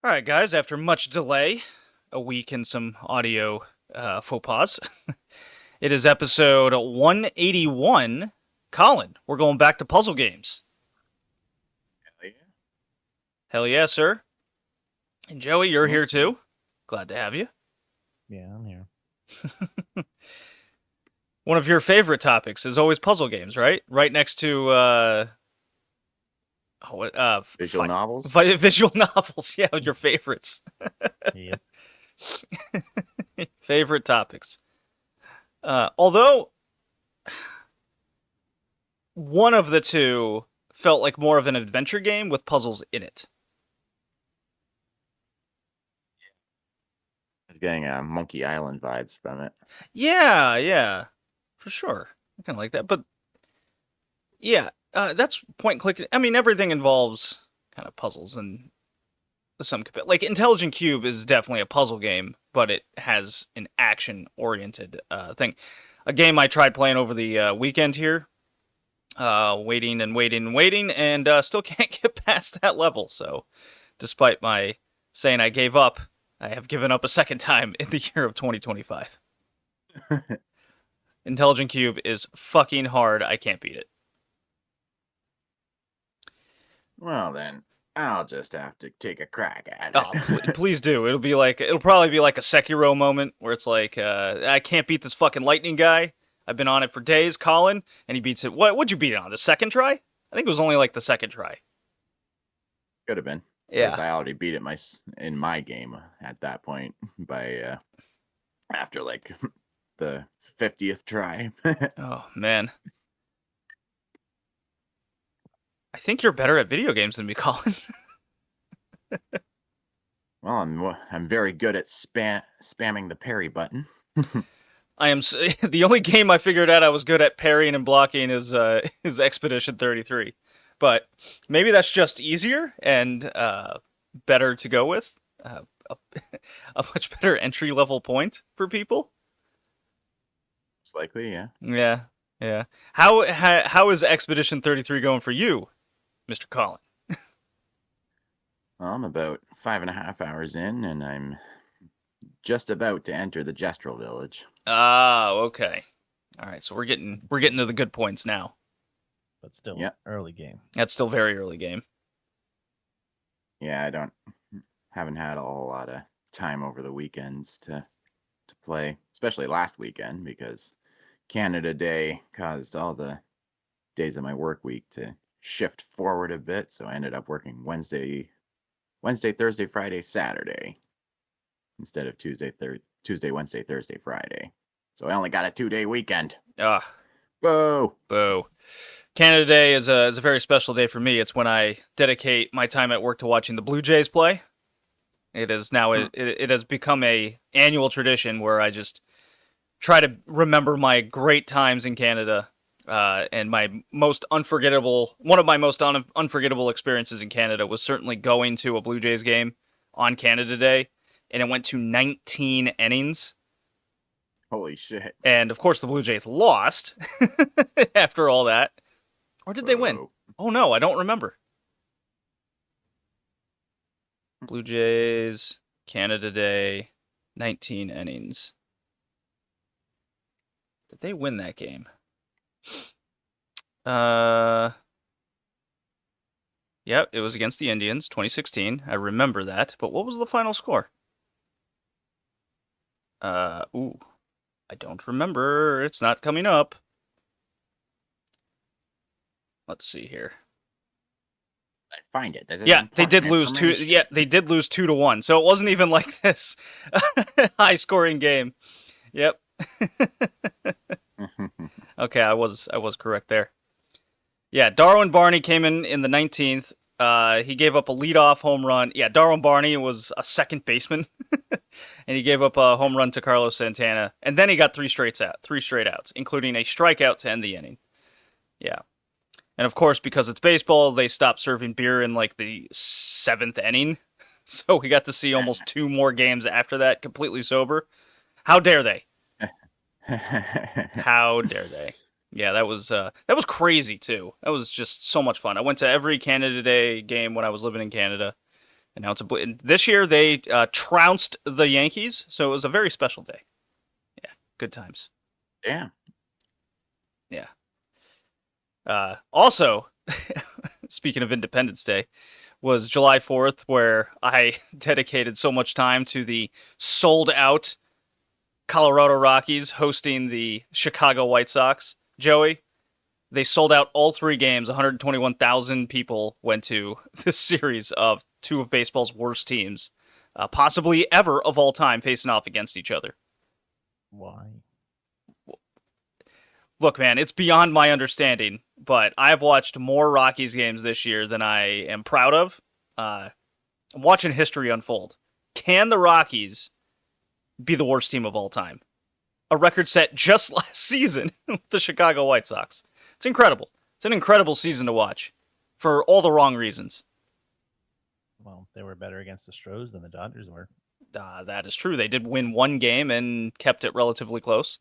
All right, guys, after much delay, a week and some audio faux pas, it is episode 181. Colin, we're going back to puzzle games. Hell yeah. Hell yeah, sir. And Joey, you're here too. Glad to have you. Yeah, I'm here. One of your favorite topics is always puzzle games, right? Right next to Visual novels. Visual novels, yeah, your favorites. Yep. Favorite topics. Although one of the two felt like more of an adventure game with puzzles in it. I was getting Monkey Island vibes from it. Yeah, for sure. I kind of like that, but yeah, that's point and click. I mean, everything involves kind of puzzles and some like Intelligent Cube is definitely a puzzle game, but it has an action-oriented thing. A game I tried playing over the weekend here, waiting, and still can't get past that level. So, despite my saying I gave up, I have given up a second time in the year of 2025. Intelligent Cube is fucking hard. I can't beat it. Well, then I'll just have to take a crack at it. Oh, please do. It'll probably be like a Sekiro moment where it's like, I can't beat this fucking lightning guy. I've been on it for days, Colin, and he beats it. What'd you beat it on? The second try? I think it was only like the second try. Could have been. Yeah. 'Cause I already beat it in my game at that point by after like the 50th try. Oh man. I think you're better at video games than me, Colin. Well, I'm very good at spamming the parry button. I am the only game I figured out I was good at parrying and blocking is Expedition 33. But maybe that's just easier and better to go with. A much better entry level point for people. Most likely, yeah. Yeah. How is Expedition 33 going for you, Mr. Colin? Well, I'm about 5.5 hours in, and I'm just about to enter the Gestural Village. Ah, okay. All right, so we're getting to the good points now. But still, Yep. early game. That's still very early game. Yeah, haven't had a whole lot of time over the weekends to play, especially last weekend because Canada Day caused all the days of my work week to shift forward a bit, so I ended up working Wednesday, Thursday, Friday, Saturday instead of Tuesday, Wednesday, Thursday, Friday. So I only got a 2-day weekend. Ah, Whoa! boo. Canada Day is a very special day for me. It's when I dedicate my time at work to watching the Blue Jays play. It is now it has become a annual tradition where I just try to remember my great times in Canada, and one of my most unforgettable experiences in Canada was certainly going to a Blue Jays game on Canada Day, and it went to 19 innings. Holy shit. And of course the Blue Jays lost after all that. Or did they win? Oh no, I don't remember. Blue Jays, Canada Day, 19 innings. Did they win that game? Yep, it was against the Indians, 2016. I remember that. But what was the final score? I don't remember. It's not coming up. Let's see here. I find it. Yeah, they did lose 2. Yeah, they did lose 2-1. So it wasn't even like this high scoring game. Yep. Okay, I was correct there. Yeah, Darwin Barney came in the 19th. He gave up a leadoff home run. Yeah, Darwin Barney was a second baseman, and he gave up a home run to Carlos Santana. And then he got 3 straight outs, including a strikeout to end the inning. Yeah. And of course, because it's baseball, they stopped serving beer in like the 7th inning. So we got to see almost 2 more games after that, completely sober. How dare they? How dare they? Yeah, that was crazy too. That was just so much fun. I went to every Canada Day game when I was living in Canada, And now this year they trounced the Yankees, so it was a very special day. Yeah, good times. Yeah. Yeah. Also, speaking of Independence Day, was July 4th, where I dedicated so much time to the sold-out Colorado Rockies hosting the Chicago White Sox. Joey, they sold out all 3 games. 121,000 people went to this series of 2 of baseball's worst teams, possibly ever of all time, facing off against each other. Why? Look, man, it's beyond my understanding, but I've watched more Rockies games this year than I am proud of. I'm watching history unfold. Can the Rockies be the worst team of all time? A record set just last season with the Chicago White Sox. It's incredible. It's an incredible season to watch for all the wrong reasons. Well, they were better against the Stros than the Dodgers were. That is true. They did win 1 game and kept it relatively close.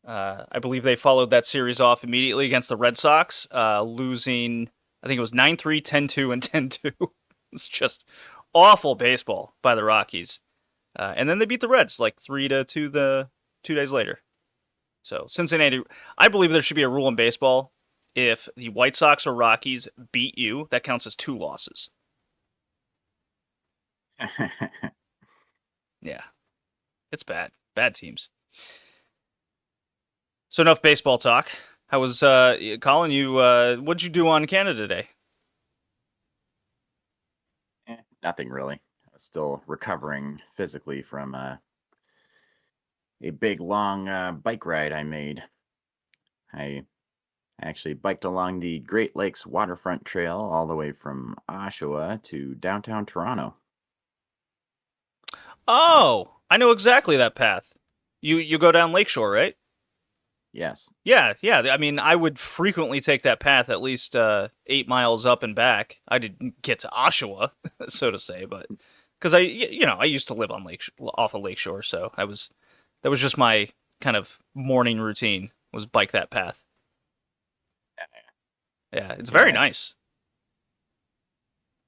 I believe they followed that series off immediately against the Red Sox, losing, I think it was 9-3, 10-2, and 10-2. It's just awful baseball by the Rockies. And then they beat the Reds like 3-2 the 2 days later. So Cincinnati, I believe there should be a rule in baseball. If the White Sox or Rockies beat you, that counts as 2 losses. Yeah. It's bad. Bad teams. So enough baseball talk. How was, Colin, what'd you do on Canada Day? Nothing really. I was still recovering physically from a big, long bike ride I made. I actually biked along the Great Lakes Waterfront Trail all the way from Oshawa to downtown Toronto. Oh, I know exactly that path. You go down Lakeshore, right? Yes. Yeah. I mean, I would frequently take that path at least 8 miles up and back. I didn't get to Oshawa, so to say, but because I used to live on off of Lakeshore, so that was just my kind of morning routine was bike that path. Yeah, it's very nice.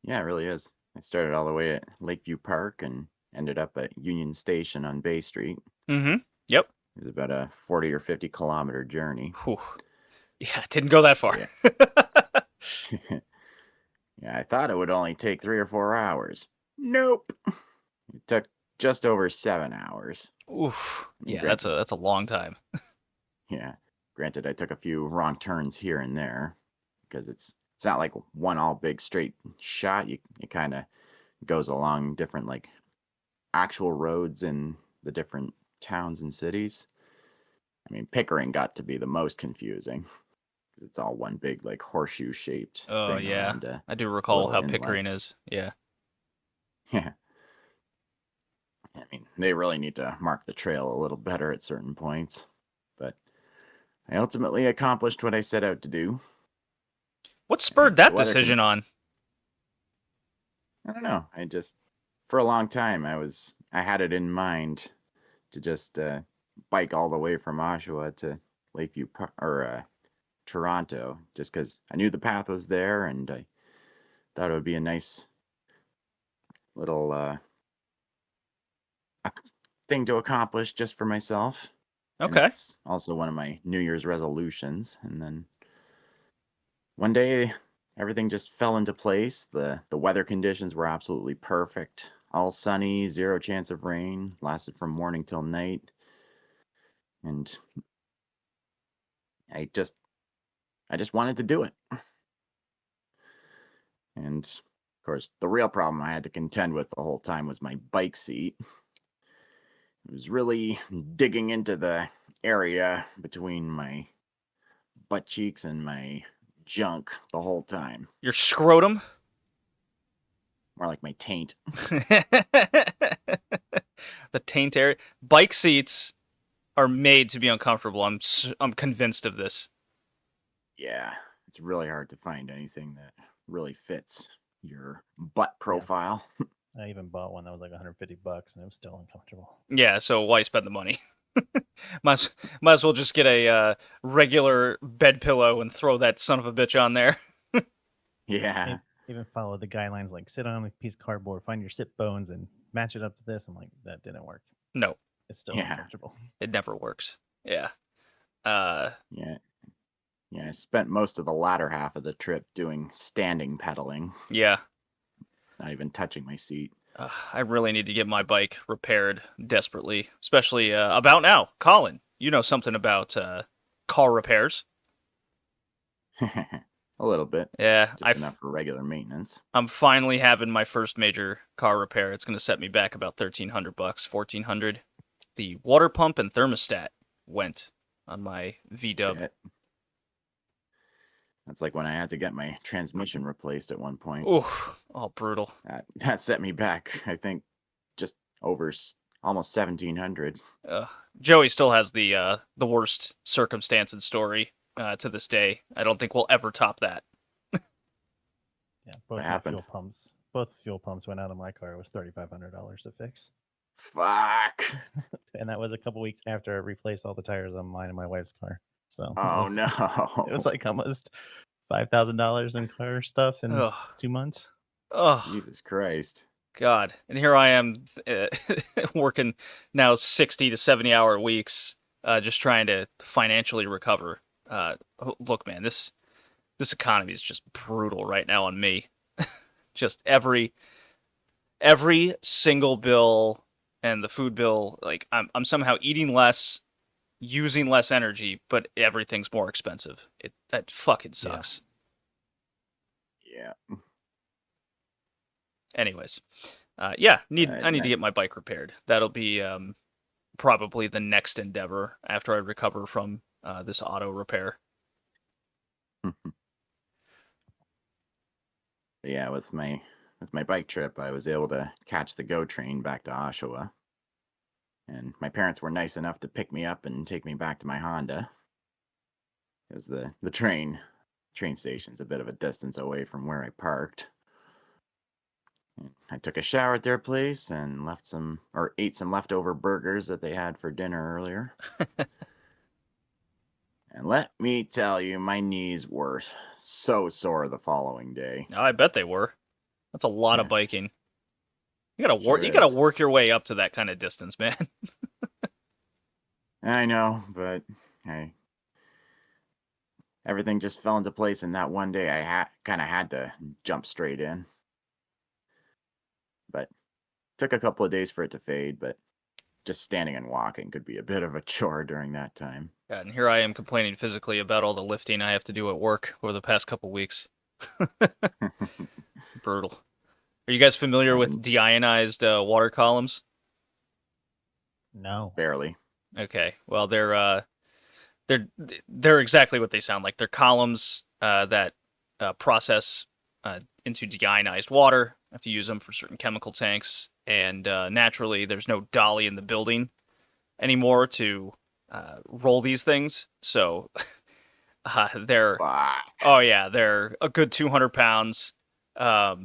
Yeah, it really is. I started all the way at Lakeview Park and ended up at Union Station on Bay Street. Mm-hmm. Yep. It was about a 40 or 50 kilometer journey. Whew. Yeah, didn't go that far. Yeah, I thought it would only take 3 or 4 hours. Nope. It took just over 7 hours. Oof. Yeah, Granted, that's a long time. yeah. Granted, I took a few wrong turns here and there because it's not like one all big straight shot. It kind of goes along different like actual roads in the different towns and cities. I mean, Pickering got to be the most confusing. It's all one big like horseshoe shaped Oh thing yeah, around I do recall how inlet. Pickering is. Yeah. Yeah. I mean, they really need to mark the trail a little better at certain points. But I ultimately accomplished what I set out to do. What spurred that The weather decision on? I don't know. For a long time, I had it in mind to just bike all the way from Oshawa to Lakeview or Toronto, just because I knew the path was there, and I thought it would be a nice little thing to accomplish just for myself. And Okay. it's also one of my New Year's resolutions. And then one day, everything just fell into place. The weather conditions were absolutely perfect. All sunny, 0 chance of rain, lasted from morning till night. And I just wanted to do it. And of course, the real problem I had to contend with the whole time was my bike seat. It was really digging into the area between my butt cheeks and my junk the whole time. Your scrotum? More like my taint. The taint area. Bike seats are made to be uncomfortable. I'm convinced of this. Yeah, it's really hard to find anything that really fits your butt profile. Yeah. I even bought one that was like $150 and it was still uncomfortable. Yeah, so why spend the money? might as well just get a regular bed pillow and throw that son of a bitch on there. Yeah. even follow the guidelines like sit on a piece of cardboard, find your sit bones, and match it up to this. I'm like, that didn't work. No, It's still Yeah. uncomfortable. it never works. Yeah. Yeah. Yeah, I spent most of the latter half of the trip doing standing pedaling, Yeah. not even touching my seat. I really need to get my bike repaired desperately, especially about now. Colin, you know something about car repairs. A little bit. Yeah, Just enough for regular maintenance. I'm finally having my first major car repair. It's going to set me back about $1,300, $1,400. The water pump and thermostat went on my V-dub. Shit. That's like when I had to get my transmission replaced at one point. Oof, oh, brutal. That set me back, I think, just over almost 1,700. Joey still has the worst circumstances story to this day. I don't think we'll ever top that. Yeah, both fuel pumps went out of my car. It was $3,500 to fix, Fuck. and that was a couple weeks after I replaced all the tires on mine and my wife's car. So Oh, it no. was like almost $5,000 in car stuff in Ugh. 2 months. Oh, Jesus Christ. God. And here I am working now 60 to 70-hour weeks, just trying to financially recover. Look, man, this economy is just brutal right now on me. Just every single bill and the food bill, like I'm somehow eating less, using less energy, but everything's more expensive. That fucking sucks. Yeah. Anyways, I need to get my bike repaired. That'll be probably the next endeavor after I recover from this auto repair. Yeah, with my bike trip, I was able to catch the GO train back to Oshawa. And my parents were nice enough to pick me up and take me back to my Honda. Because the train station's a bit of a distance away from where I parked. And I took a shower at their place and ate some leftover burgers that they had for dinner earlier. And let me tell you, my knees were so sore the following day. I bet they were. That's a lot of biking. You gotta work. Sure You gotta is. work your way up to that kind of distance, man. I know, but everything just fell into place in that one day. I kind of had to jump straight in. But took a couple of days for it to fade, but just standing and walking could be a bit of a chore during that time. God, and here I am complaining physically about all the lifting I have to do at work over the past couple weeks. Brutal. Are you guys familiar with deionized water columns? No. Barely. Okay. Well, they're exactly what they sound like. They're columns that process into deionized water. I have to use them for certain chemical tanks, and naturally, there's no dolly in the building anymore to roll these things. So they're they're a good 200 pounds. I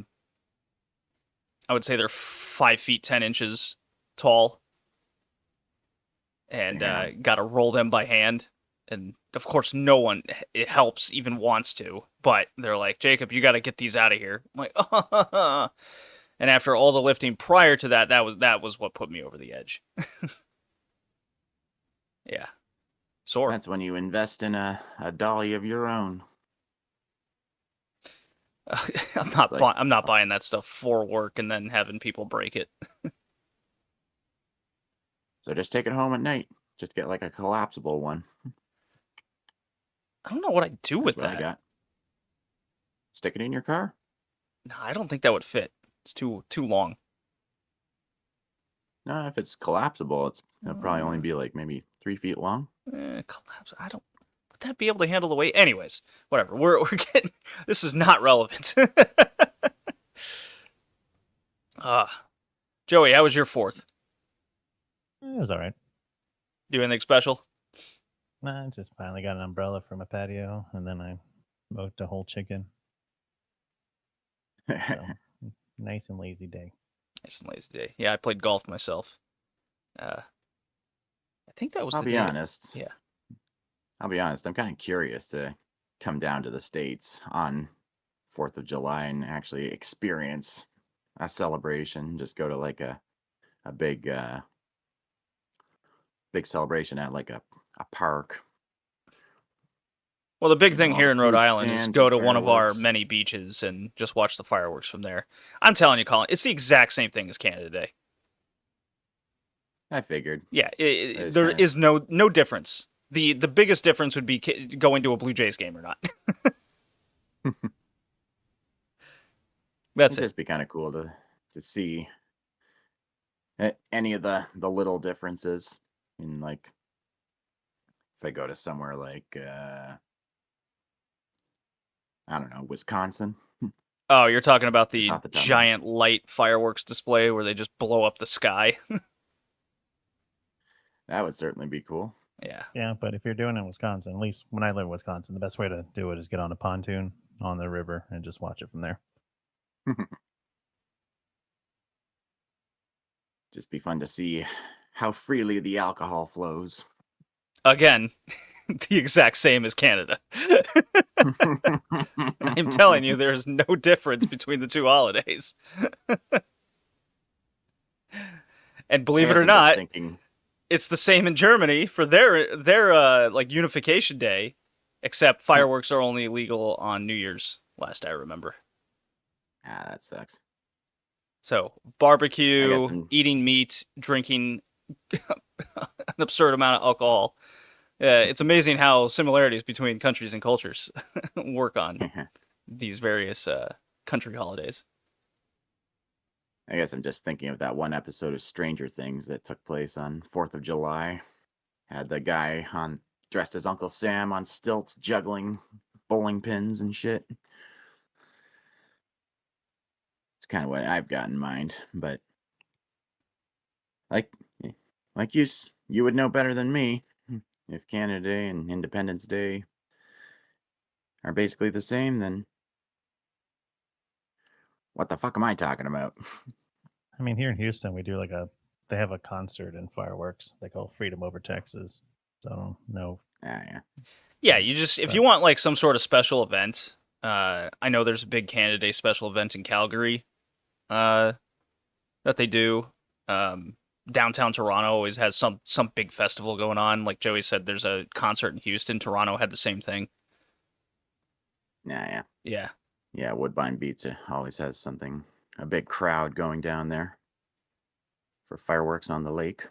would say they're 5 feet 10 inches tall, and got to roll them by hand. And of course, no one it helps even wants to. But they're like, Jacob, you got to get these out of here. I'm like, and after all the lifting prior to that, that was what put me over the edge. Yeah, sore. That's when you invest in a dolly of your own. I'm not buying that stuff for work and then having people break it. So just take it home at night. Just get like a collapsible one. I don't know what I'd do with That's what that. I got. Stick it in your car? No, I don't think that would fit. It's too long. No, if it's collapsible, it'll probably only be like maybe 3 feet long. Collapse. I don't. Would that be able to handle the weight? Anyways, whatever. We're getting. This is not relevant. Joey, how was your 4th? It was all right. Do anything special? Nah, I just finally got an umbrella for my patio, and then I smoked a whole chicken. So, nice and lazy day. Nice and lazy day. Yeah, I played golf myself. I think that was I'll the be day. honest. Yeah. I'll be honest. I'm kind of curious to come down to the States on 4th of July and actually experience a celebration. Just go to like a big big celebration at like a park. Well, the big You thing know, all here the in Rhode food Island is stands go and to one of our fireworks. many beaches and just watch the fireworks from there. I'm telling you, Colin, it's the exact same thing as Canada Day. I figured. Yeah, It's there kinda- is no difference. The biggest difference would be going to a Blue Jays game or not. That's It'd it. just be kind of cool to see any of the little differences in, like, if I go to somewhere like I don't know, Wisconsin. Oh, you're talking about Just the off the top of my head. giant light fireworks display where they just blow up the sky. That would certainly be cool. Yeah. Yeah, but if you're doing it in Wisconsin, at least when I live in Wisconsin, the best way to do it is get on a pontoon on the river and just watch it from there. Just be fun to see how freely the alcohol flows. Again, the exact same as Canada. I'm telling you, there is no difference between the two holidays. And I believe it guess or I'm just not, thinking, it's the same in Germany for their like unification day, except fireworks are only legal on New Year's, last I remember. that sucks. So I guess barbecue, I'm eating meat, drinking an absurd amount of alcohol. It's amazing how similarities between countries and cultures work on these various country holidays. I guess I'm just thinking of that one episode of Stranger Things that took place on 4th of July. Had the guy on dressed as Uncle Sam on stilts juggling bowling pins and shit. It's kind of what I've got in mind, but like you would know better than me if Canada Day and Independence Day are basically the same, then what the fuck am I talking about? I mean, here in Houston, they have a concert and fireworks they call Freedom Over Texas. So I don't know. Yeah. Yeah, you just if you want like some sort of special event, I know there's a big Canada Day special event in Calgary, that they do. Downtown Toronto always has some big festival going on. Like Joey said, there's a concert in Houston. Toronto had the same thing. Yeah. Yeah. Yeah, Woodbine Beach always has something, a big crowd going down there for fireworks on the lake.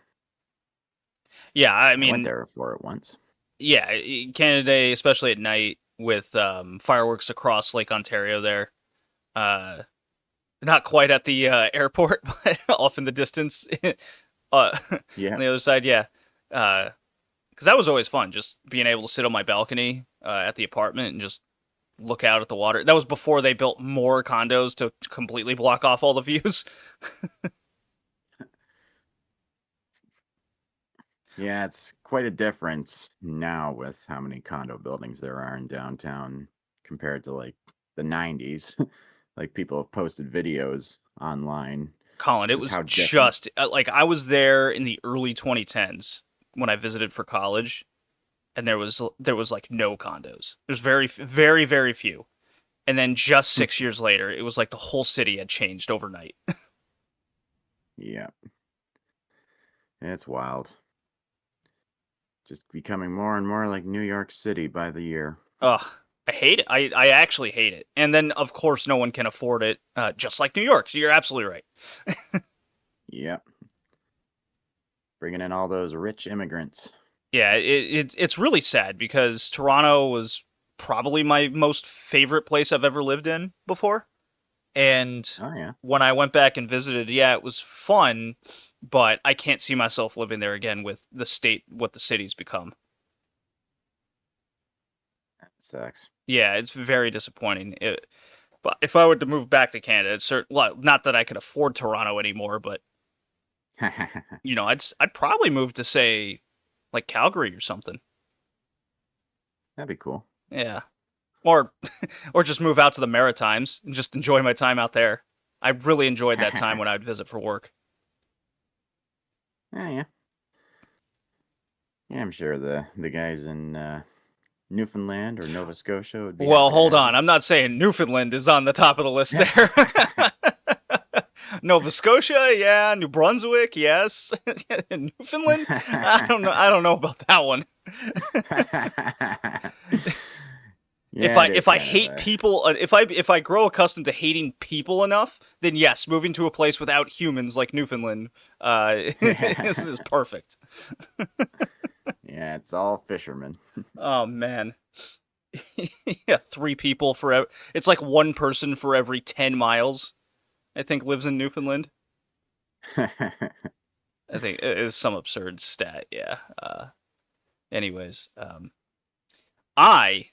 Yeah, I I went mean, there for it once. yeah, Canada Day, especially at night with fireworks across Lake Ontario there. Not quite at the airport, but off in the distance. On Yeah. the other side, yeah. Because that was always fun, just being able to sit on my balcony at the apartment and just look out at the water. That was before they built more condos to completely block off all the views. Yeah, it's quite a difference now with how many condo buildings there are in downtown compared to like the 90s. Like people have posted videos online. Colin, it Just was how different. just like I was there in the early 2010s when I visited for college, and there was like no condos. There's very very few, and then just 6 years later, it was like the whole city had changed overnight. Yeah. It's wild. Just becoming more and more like New York City by the year. Ugh, I hate it. I actually hate it. And then of course no one can afford it, just like New York. So you're absolutely right. Yep. Bringing in all those rich immigrants. Yeah, it's really sad because Toronto was probably my most favorite place I've ever lived in before. And Oh, yeah. when I went back and visited, yeah, it was fun, but I can't see myself living there again with the state, what the city's become. That sucks. Yeah, it's very disappointing. But if I were to move back to Canada, it's well, not that I could afford Toronto anymore, but I'd probably move to say like Calgary or something. That'd be cool. Yeah. Or or just move out to the Maritimes and just enjoy my time out there. I really enjoyed that time when I'd visit for work. Yeah. Yeah, I'm sure the guys in Newfoundland or Nova Scotia would be. Well, happy to hold have on. I'm not saying Newfoundland is on the top of the list there. Nova Scotia, yeah. New Brunswick, yes. Newfoundland, I don't know. I don't know about that one. Yeah, if I hate people, if I grow accustomed to hating people enough, then yes, moving to a place without humans like Newfoundland, this is perfect. Yeah, it's all fishermen. Oh man. Yeah, 3 people for it's like 1 person for every 10 miles, I think, lives in Newfoundland. I think it is some absurd stat, yeah. Anyways, I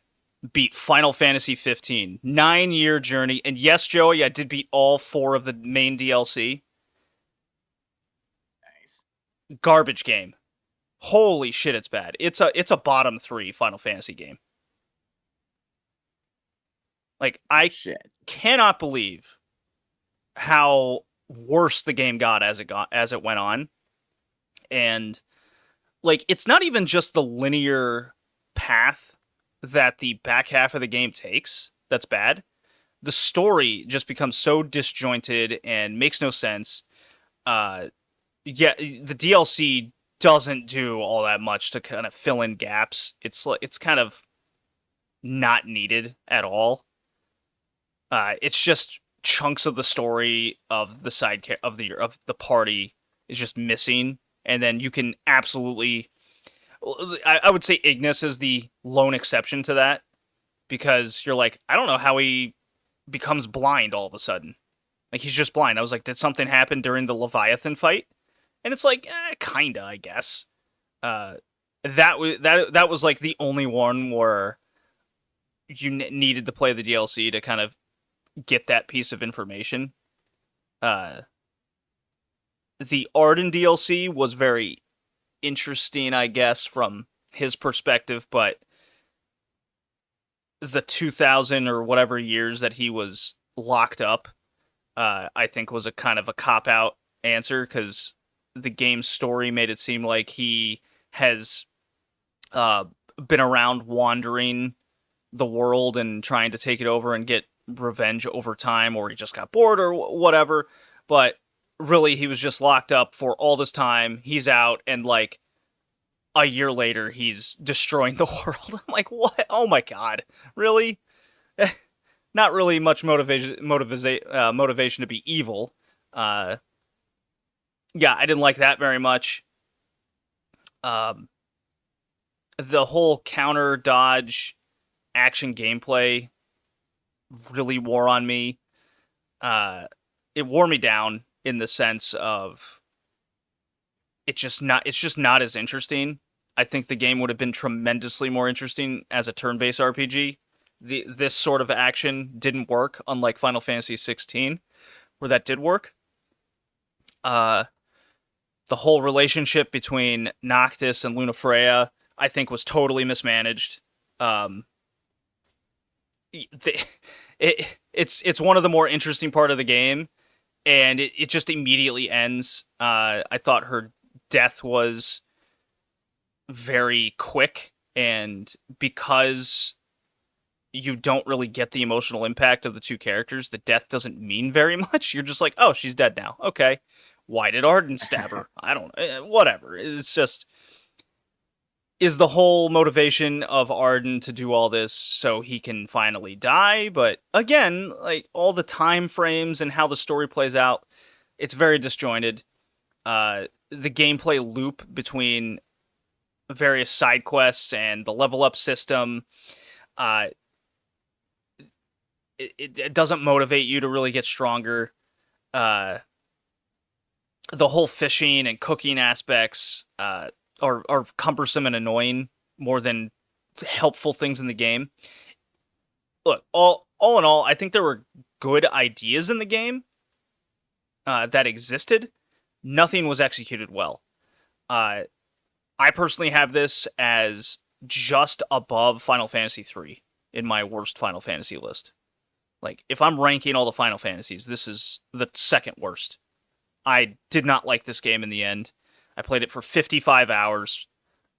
beat Final Fantasy 15, 9-year journey, and yes, Joey, I did beat all 4 of the main DLC. Nice. Garbage game. Holy shit, it's bad. It's a bottom 3 Final Fantasy game. Like, I cannot believe how worse the game got as it went on. And like, it's not even just the linear path that the back half of the game takes that's bad. The story just becomes so disjointed and makes no sense. Yeah, the DLC doesn't do all that much to kind of fill in gaps. It's kind of not needed at all. It's just chunks of the story of the side of the party is just missing, and then you can absolutely. I would say Ignis is the lone exception to that, because you're like, I don't know how he becomes blind all of a sudden. Like, he's just blind. I was like, did something happen during the Leviathan fight? And it's like, kinda, I guess. That was like the only one where you needed to play the DLC to kind of get that piece of information. The Arden DLC was very interesting, I guess, from his perspective, but the 2000 or whatever years that he was locked up, I think was a kind of a cop-out answer, because the game's story made it seem like he has been around wandering the world and trying to take it over and get revenge over time, or he just got bored or whatever. But really, he was just locked up for all this time. He's out, and like a year later, he's destroying the world. I'm like, what? Oh my god, really? Not really much motivation to be evil. Yeah, I didn't like that very much. The whole counter dodge action gameplay really wore on me. It wore me down in the sense of it's just not as interesting. I think the game would have been tremendously more interesting as a turn-based RPG. This sort of action didn't work, unlike Final Fantasy 16, where that did work. The whole relationship between Noctis and Lunafreya, I think, was totally mismanaged. It's one of the more interesting part of the game, and it just immediately ends. I thought her death was very quick, and because you don't really get the emotional impact of the two characters, the death doesn't mean very much. You're just like, oh, she's dead now. Okay. Why did Arden stab her? I don't know. Whatever. It's just, is the whole motivation of Arden to do all this so he can finally die? But again, like, all the time frames and how the story plays out, it's very disjointed. The gameplay loop between various side quests and the level up system, it doesn't motivate you to really get stronger. The whole fishing and cooking aspects are cumbersome and annoying more than helpful things in the game. Look, all in all, I think there were good ideas in the game that existed. Nothing was executed well. I personally have this as just above Final Fantasy 3 in my worst Final Fantasy list. Like, if I'm ranking all the Final Fantasies, this is the second worst. I did not like this game in the end. I played it for 55 hours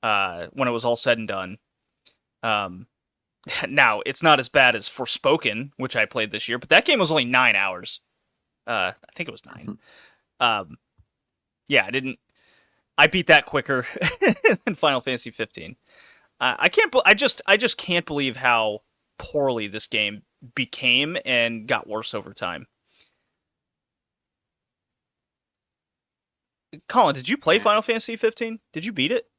when it was all said and done. Now it's not as bad as Forspoken, which I played this year, but that game was only 9 hours. I think it was 9. Yeah, I beat that quicker than Final Fantasy 15. I can't. I just can't believe how poorly this game became and got worse over time. Colin, did you play Yeah. Final Fantasy 15? Did you beat it?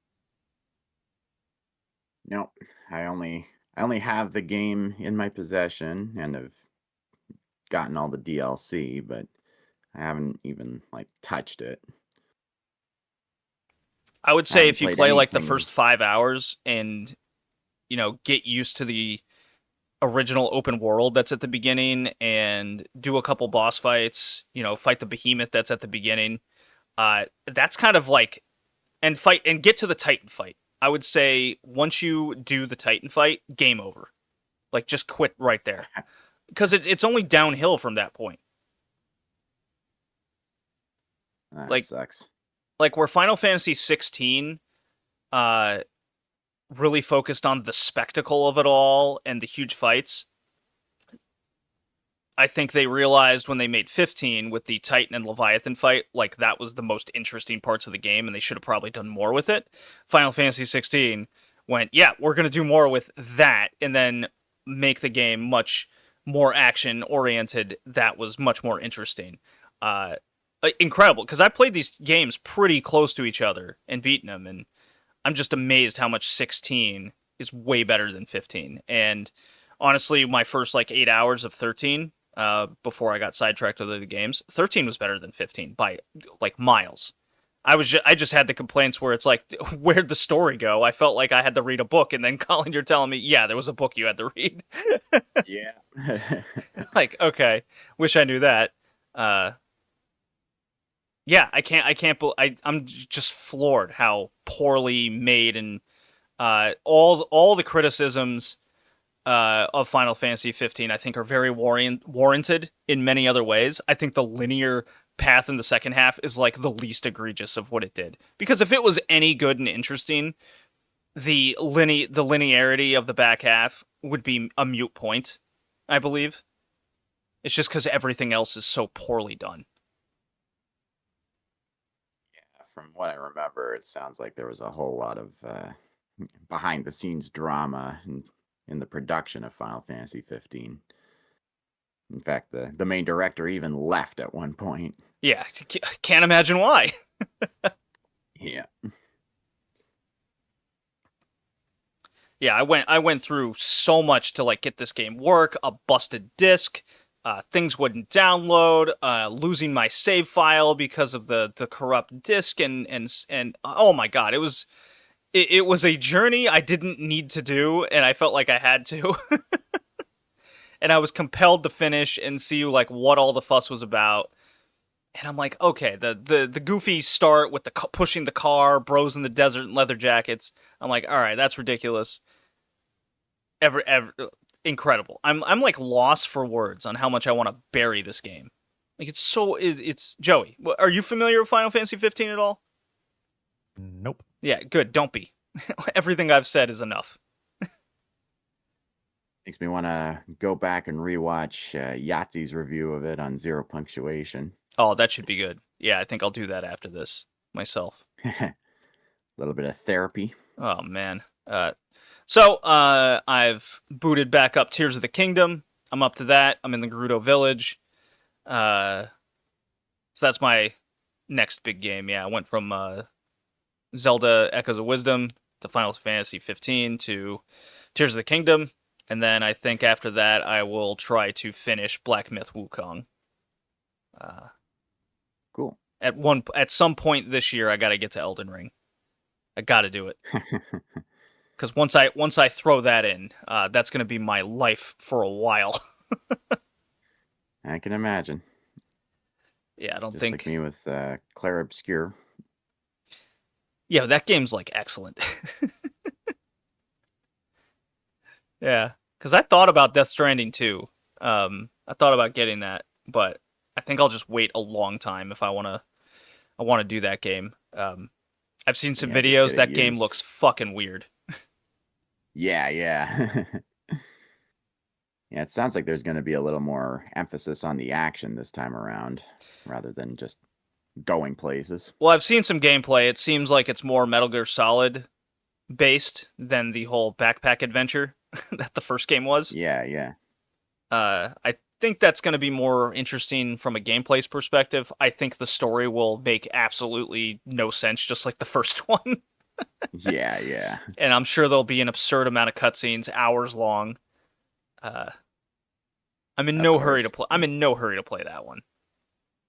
No, I only have the game in my possession and have gotten all the DLC, but I haven't even like touched it. I would I say haven't if you played play like the anything. first 5 hours and get used to the original open world that's at the beginning and do a couple boss fights, fight the behemoth that's at the beginning. That's kind of like and fight and get to the Titan fight. I would say once you do the Titan fight, game over. Like just quit right there. Because it's only downhill from that point. That Like sucks. like where Final Fantasy 16 really focused on the spectacle of it all and the huge fights. I think they realized when they made 15 with the Titan and Leviathan fight, like that was the most interesting parts of the game, and they should have probably done more with it. Final Fantasy 16 went, yeah, we're going to do more with that, and then make the game much more action oriented. That was much more interesting. Incredible, because I played these games pretty close to each other and beaten them, and I'm just amazed how much 16 is way better than 15. And honestly, my first like 8 hours of 13, before I got sidetracked with the games, 13 was better than 15 by like miles. I just had the complaints where it's like, where'd the story go? I felt like I had to read a book, and then Colin, you're telling me, yeah, there was a book you had to read. Yeah. Like, okay, wish I knew that. Yeah, I'm just floored how poorly made and all the criticisms of Final Fantasy 15 I think are very warranted in many other ways. I think the linear path in the second half is like the least egregious of what it did. Because if it was any good and interesting, the linearity of the back half would be a moot point, I believe. It's just because everything else is so poorly done. From what I remember, it sounds like there was a whole lot of behind the scenes drama in the production of Final Fantasy 15. In fact, the main director even left at one point. Yeah, can't imagine why. Yeah. Yeah, I went through so much to like get this game work, a busted disc, things wouldn't download, losing my save file because of the corrupt disc, and oh my god, it was a journey I didn't need to do, and I felt like I had to. And I was compelled to finish and see like what all the fuss was about. And I'm like, okay, the goofy start with the pushing the car, bros in the desert in leather jackets. I'm like, all right, that's ridiculous. Incredible. I'm like lost for words on how much I want to bury this game. Like it's Joey. Are you familiar with Final Fantasy 15 at all? Nope. Yeah, good. Don't be. Everything I've said is enough. Makes me want to go back and rewatch Yahtzee's review of it on Zero Punctuation. Oh, that should be good. Yeah, I think I'll do that after this myself. A little bit of therapy. Oh man. So I've booted back up Tears of the Kingdom. I'm up to that. I'm in the Gerudo Village. So that's my next big game. Yeah, I went from Zelda Echoes of Wisdom to Final Fantasy 15 to Tears of the Kingdom. And then I think after that, I will try to finish Black Myth Wukong. Cool. At some point this year, I got to get to Elden Ring. I got to do it. Because once I throw that in, that's going to be my life for a while. I can imagine. Yeah, I don't Just think like me with Claire Obscure. Yeah, that game's like excellent. Yeah, because I thought about Death Stranding too. I thought about getting that, but I think I'll just wait a long time if I want to do that game. I've seen some Yeah, just videos. get it That game used. looks fucking weird. Yeah, yeah. Yeah, it sounds like there's going to be a little more emphasis on the action this time around rather than just going places. Well, I've seen some gameplay. It seems like it's more Metal Gear Solid based than the whole backpack adventure that the first game was. Yeah, yeah. I think that's going to be more interesting from a gameplay's perspective. I think the story will make absolutely no sense, just like the first one. Yeah, yeah. And I'm sure there'll be an absurd amount of cutscenes, hours long. Uh, I'm in Of no hurry to course. play. I'm in no hurry to play that one.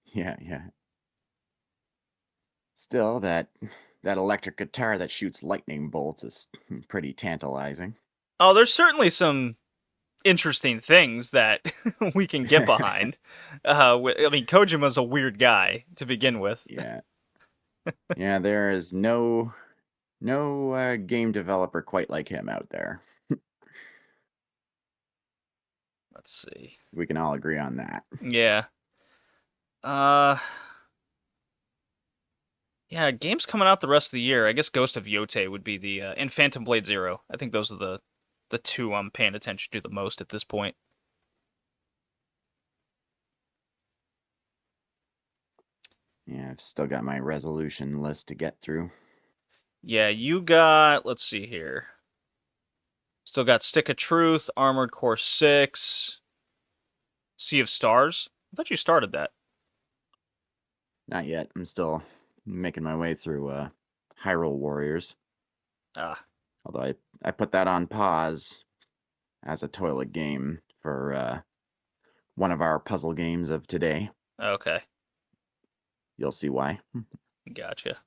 Yeah, yeah. Still, that electric guitar that shoots lightning bolts is pretty tantalizing. Oh, there's certainly some interesting things that we can get behind. I mean, Kojima's a weird guy to begin with. Yeah. Yeah, there is no game developer quite like him out there. Let's see. We can all agree on that. Yeah. Yeah, games coming out the rest of the year. I guess Ghost of Yote would be the and Phantom Blade Zero. I think those are the two I'm paying attention to the most at this point. Yeah, I've still got my resolution list to get through. Yeah, you got, let's see here. Still got Stick of Truth, Armored Core 6, Sea of Stars. I thought you started that. Not yet. I'm still making my way through Hyrule Warriors. Ah, Although I put that on pause as a toilet game for one of our puzzle games of today. okay. You'll see why. Gotcha.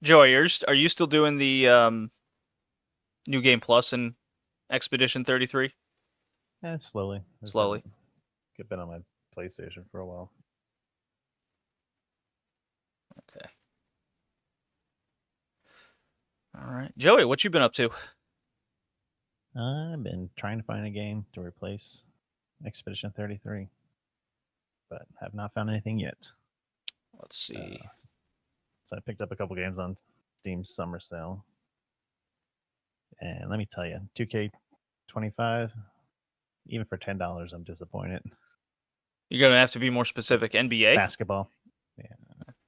Joey, are you still doing the New Game Plus in Expedition 33? Slowly. Slowly. I've been on my PlayStation for a while. Okay. All right. Joey, what you been up to? I've been trying to find a game to replace Expedition 33, but have not found anything yet. Let's see. So I picked up a couple games on Steam's summer sale. And let me tell you, 2K25, even for $10, I'm disappointed. You're gonna have to be more specific. NBA? Basketball.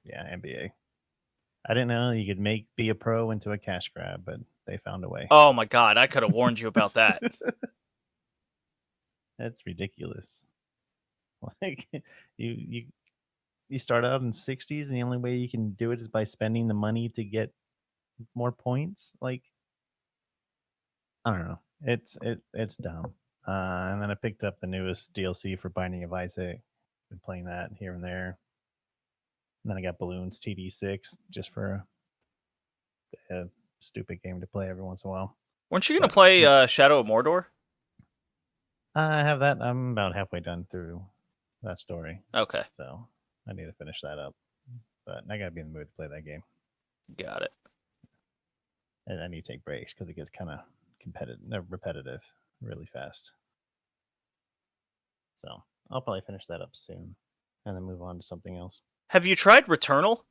Yeah, NBA. I didn't know you could be a pro into a cash grab, but they found a way. Oh my god, I could have warned you about that. That's ridiculous. Like you start out in 60s, and the only way you can do it is by spending the money to get more points. Like, I don't know. It's dumb. And then I picked up the newest DLC for Binding of Isaac. Been playing that here and there. And then I got Balloons TD6 just for a stupid game to play every once in a while. Weren't you gonna play Shadow of Mordor? I have that. I'm about halfway done through that story. Okay, So I need to finish that up. But I gotta be in the mood to play that game. got it. And I need to take breaks because it gets kind of repetitive really fast. So I'll probably finish that up soon and then move on to something else. Have you tried Returnal?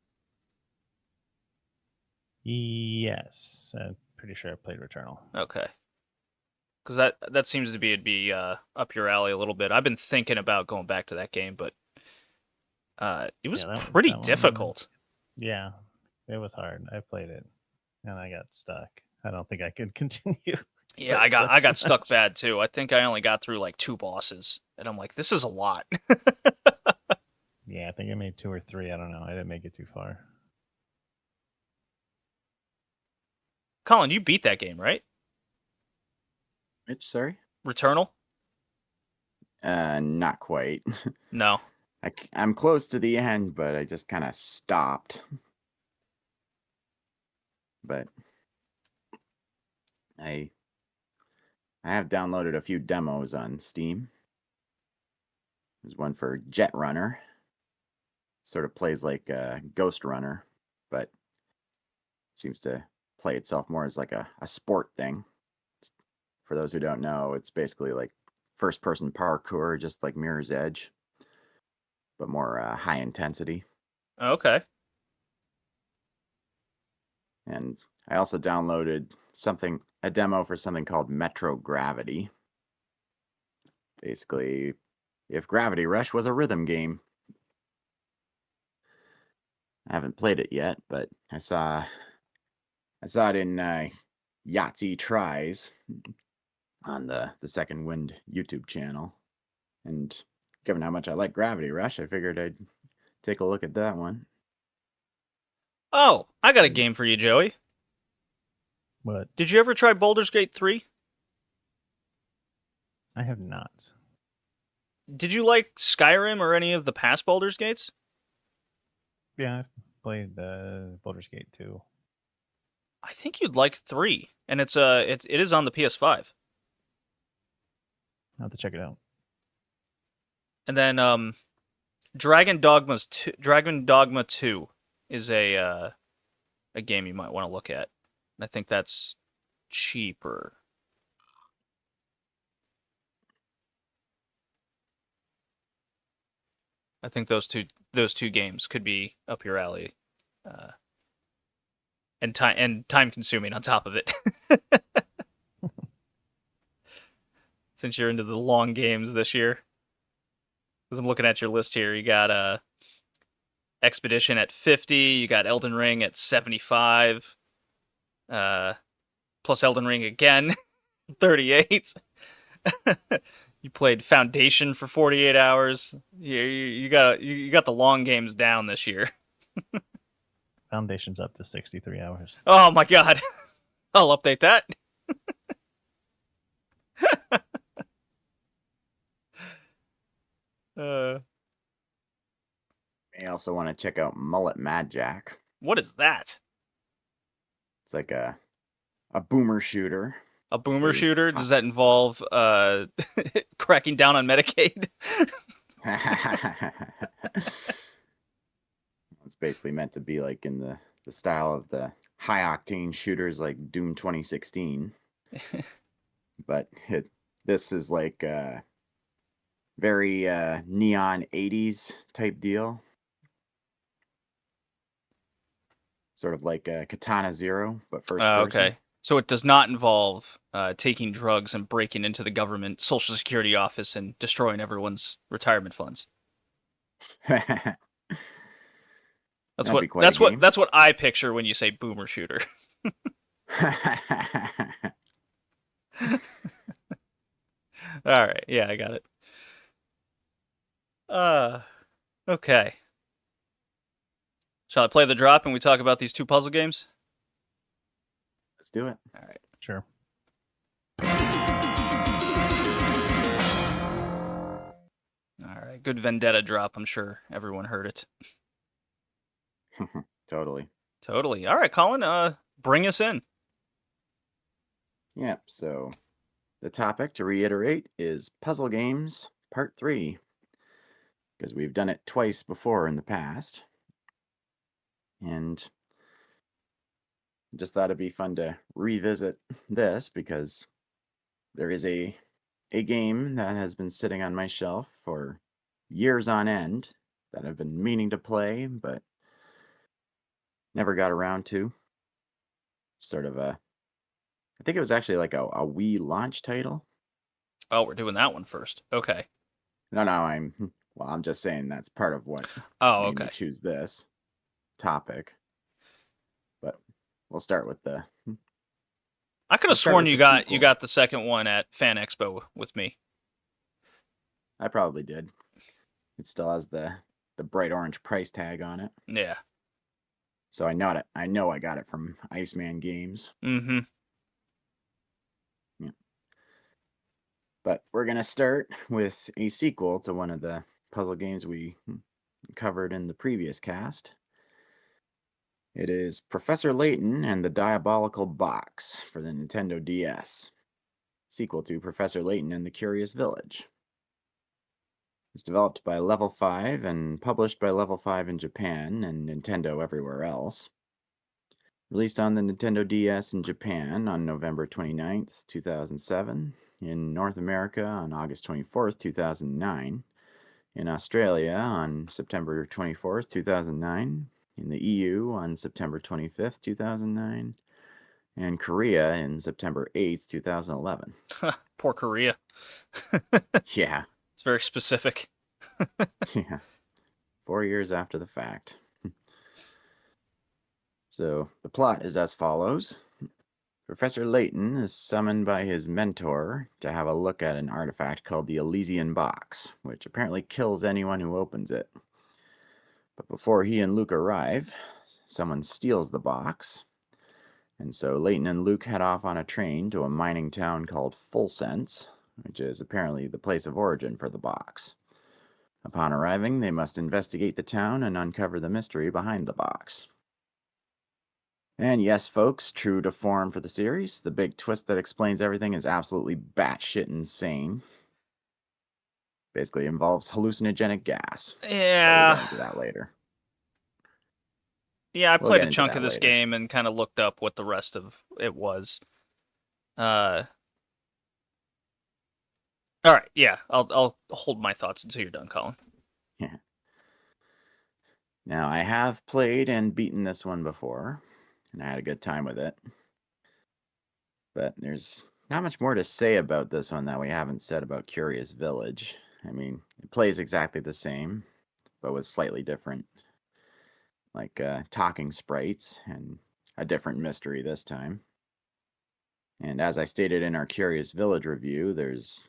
Yes, I'm pretty sure I played Returnal. Okay, because that seems to be it'd be up your alley a little bit. I've been thinking about going back to that game, but it was pretty difficult. Yeah, it was hard. I played it and I got stuck. I don't think I could continue. Yeah, I got stuck bad too. I think I only got through like 2 bosses, and I'm like, this is a lot. Yeah, I think I made 2 or 3. I don't know. I didn't make it too far. Colin, you beat that game, right? Which, sorry? Returnal? Not quite. No. I'm close to the end, but I just kind of stopped. But I have downloaded a few demos on Steam. There's one for Jet Runner. Sort of plays like a Ghost Runner, but seems to play itself more as like a sport thing. For those who don't know, it's basically like first-person parkour, just like Mirror's Edge, but more high intensity. Okay. And I also downloaded a demo for something called Metro Gravity. Basically, if Gravity Rush was a rhythm game. I haven't played it yet, but I saw it in Yahtzee Tries on the Second Wind YouTube channel. And given how much I like Gravity Rush, I figured I'd take a look at that one. Oh, I got a game for you, Joey. What? Did you ever try Baldur's Gate 3? I have not. Did you like Skyrim or any of the past Baldur's Gates? Yeah, I've played Baldur's Gate 2. I think you'd like 3, and it is on the PS5. I'll have to check it out. And then Dragon Dogma 2 is a game you might want to look at. And I think that's cheaper. I think those two games could be up your alley, and time consuming on top of it. Since you're into the long games this year, because I'm looking at your list here, you got Expedition at 50, you got Elden Ring at 75, plus Elden Ring again, 38. You played Foundation for 48 hours. You got the long games down this year. Foundation's up to 63 hours. Oh my god. I'll update that. I also want to check out Mullet Mad Jack. What is that? It's like a boomer shooter. A boomer shooter? Does that involve cracking down on Medicaid? It's basically meant to be like in the style of the high octane shooters like Doom 2016. But this is like very neon 80s type deal. Sort of like Katana Zero, but first person. Okay. So it does not involve taking drugs and breaking into the government Social Security office and destroying everyone's retirement funds. That's what I picture when you say boomer shooter. All right. Yeah, I got it. Okay. Shall I play the drop and we talk about these two puzzle games? Let's do it. All right. Sure. All right. Good Vendetta drop. I'm sure everyone heard it. Totally. Totally. All right, Colin, bring us in. Yep, so the topic, to reiterate, is puzzle games part 3. Because we've done it twice before in the past. And just thought it'd be fun to revisit this because there is a game that has been sitting on my shelf for years on end that I've been meaning to play, but never got around to. Sort of I think it was actually like a Wii launch title. Oh, we're doing that one first. Okay. No, I'm just saying that's part of what Oh, made me okay. choose this topic. But we'll start with the. I could have sworn you got the second one at Fan Expo with me. I probably did. It still has the bright orange price tag on it. Yeah. So I know I got it from Iceman Games. Mm-hmm. Yeah. But we're gonna start with a sequel to one of the puzzle games we covered in the previous cast. It is Professor Layton and the Diabolical Box for the Nintendo DS. Sequel to Professor Layton and the Curious Village. It's developed by Level 5 and published by Level 5 in Japan and Nintendo everywhere else. Released on the Nintendo DS in Japan on November 29th, 2007. In North America on August 24th, 2009. In Australia on September 24th, 2009. In the EU on September 25th, 2009. and Korea in September 8th, 2011. Poor Korea. Yeah, It's very specific. yeah. 4 years after the fact. So the plot is as follows. Professor Layton is summoned by his mentor to have a look at an artifact called the Elysian Box, which apparently kills anyone who opens it. But before he and Luke arrive, someone steals the box, and so Layton and Luke head off on a train to a mining town called Full Sense, which is apparently the place of origin for the box. Upon arriving, they must investigate the town and uncover the mystery behind the box. And yes, folks, true to form for the series, the big twist that explains everything is absolutely batshit insane. Basically involves hallucinogenic gas. But we'll Yeah. get into that later. Yeah, I We'll played get a into chunk that of this later. game and kind of looked up what the rest of it was. All right, yeah, I'll hold my thoughts until you're done, Colin. Yeah. Now, I have played and beaten this one before, and I had a good time with it. But there's not much more to say about this one that we haven't said about Curious Village. I mean, it plays exactly the same, but with slightly different, like talking sprites and a different mystery this time. And as I stated in our Curious Village review, there's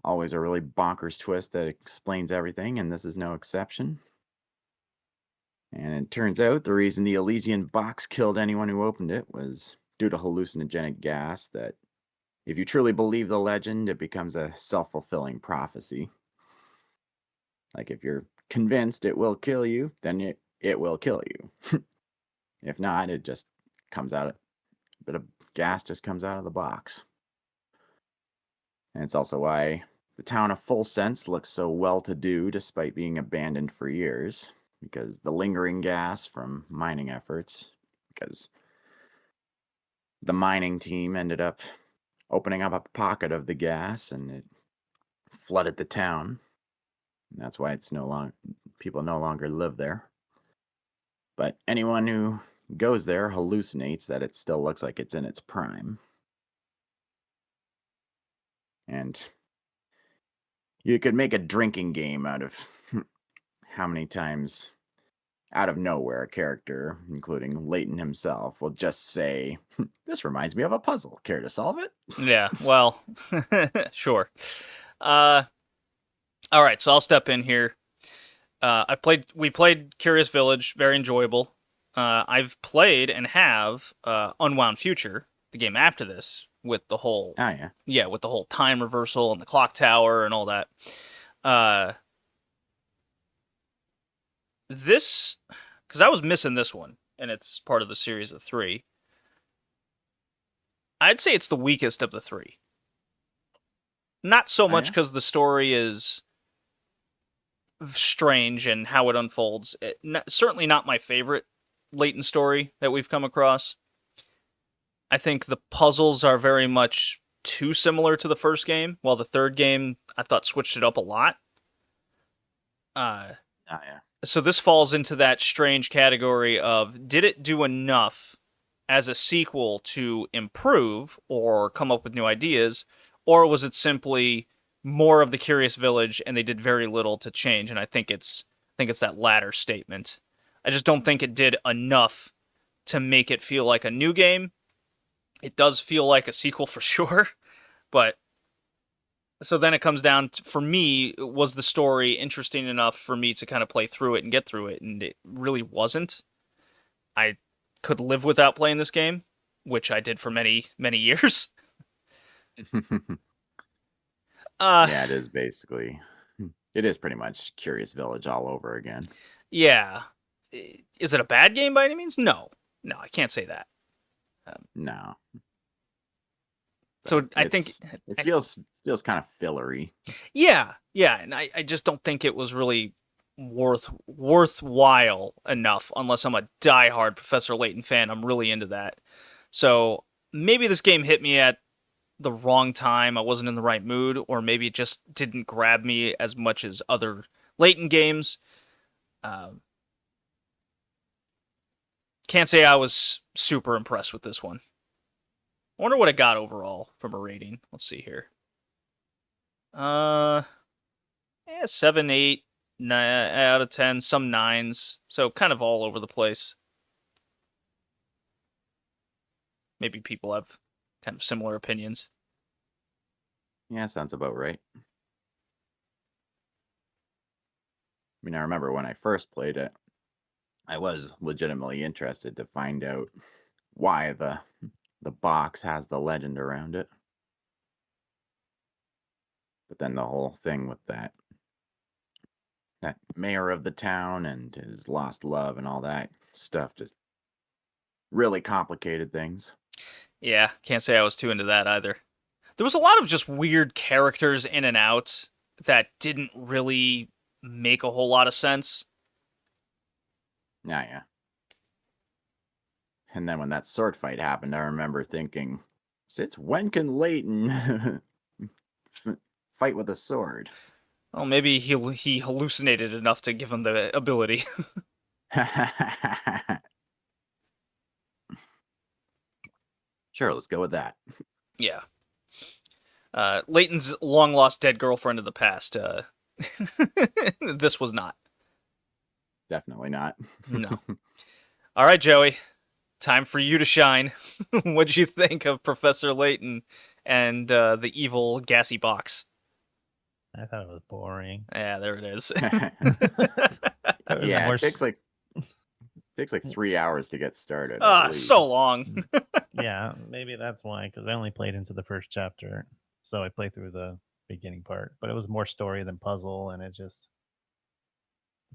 always a really bonkers twist that explains everything, and this is no exception. And it turns out the reason the Elysian box killed anyone who opened it was due to hallucinogenic gas that, if you truly believe the legend, it becomes a self-fulfilling prophecy. Like if you're convinced it will kill you, then it will kill you. If not, it just comes out, a bit of gas just comes out of the box. And it's also why the town of Full Sense looks so well-to-do despite being abandoned for years, because the lingering gas from mining efforts, because the mining team ended up opening up a pocket of the gas and it flooded the town. And that's why it's people no longer live there. But anyone who goes there hallucinates that it still looks like it's in its prime. And you could make a drinking game out of how many times out of nowhere a character, including Layton himself, will just say, "This reminds me of a puzzle. Care to solve it?" Yeah, well, sure. All right, so I'll step in here. We played Curious Village, very enjoyable. I've played and have Unwound Future, the game after this, with the whole Oh, yeah. with the whole time reversal and the clock tower and all that. This, because I was missing this one, and it's part of the series of 3. I'd say it's the weakest of the 3. Not so much yeah? because the story is strange and how it unfolds. Certainly not my favorite Layton story that we've come across. I think the puzzles are very much too similar to the first game, while the third game I thought switched it up a lot. Oh, yeah. So this falls into that strange category of, did it do enough as a sequel to improve or come up with new ideas, or was it simply more of the Curious Village and they did very little to change? And I think it's that latter statement. I just don't think it did enough to make it feel like a new game. It does feel like a sequel for sure, but so then it comes down to, for me, was the story interesting enough for me to kind of play through it and get through it? And it really wasn't. I could live without playing this game, which I did for many, many years. Yeah, it is basically. It is pretty much Curious Village all over again. Yeah. Is it a bad game by any means? No. No, I can't say that. No. So I think it feels kind of fillery. Yeah, and I just don't think it was really worthwhile enough unless I'm a diehard Professor Layton fan. I'm really into that. So maybe this game hit me at the wrong time. I wasn't in the right mood, or maybe it just didn't grab me as much as other Layton games. Can't say I was super impressed with this one. I wonder what it got overall from a rating. Let's see here. 7, 8, 9 out of 10, some 9s. So kind of all over the place. Maybe people have kind of similar opinions. Yeah, sounds about right. I mean, I remember when I first played it, I was legitimately interested to find out why the box has the legend around it. But then the whole thing with that mayor of the town and his lost love and all that stuff just really complicated things. Yeah, can't say I was too into that either. There was a lot of just weird characters in and out that didn't really make a whole lot of sense. Yeah. And then when that sword fight happened, I remember thinking, since when can Layton fight with a sword? Well, maybe he hallucinated enough to give him the ability. Sure, let's go with that. Yeah. Layton's long lost dead girlfriend of the past. This was not. Definitely not. No. All right, Joey. Time for you to shine. What'd you think of Professor Layton and the evil gassy box? I thought it was boring. Yeah, there it is. There was Yeah, more it takes like 3 hours to get started. So long. yeah, maybe that's why, because I only played into the first chapter, so I played through the beginning part. But it was more story than puzzle, and the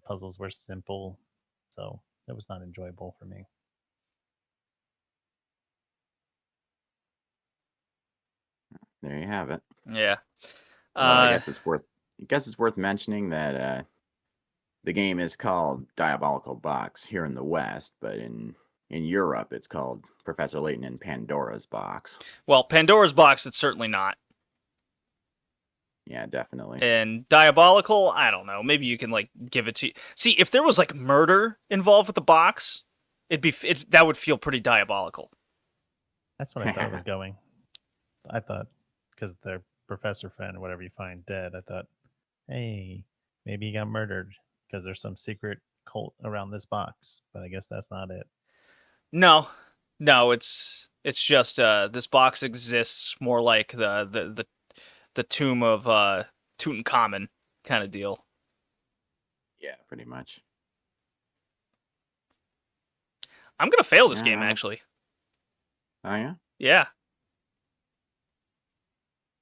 puzzles were simple, so it was not enjoyable for me. There you have it. Yeah. Although I guess it's worth mentioning that the game is called Diabolical Box here in the West, but in Europe it's called Professor Layton and Pandora's Box. Well, Pandora's box, it's certainly not. Yeah, definitely. And Diabolical, I don't know. Maybe you can like give it to. See, if there was like murder involved with the box, that would feel pretty diabolical. That's what I thought it was going. I thought, because their professor friend or whatever you find dead, I thought, hey, maybe he got murdered because there's some secret cult around this box. But I guess that's not it. No, it's just this box exists more like the tomb of Tutankhamun kind of deal. Yeah, pretty much. I'm gonna fail this Yeah, game actually. Oh yeah. Yeah.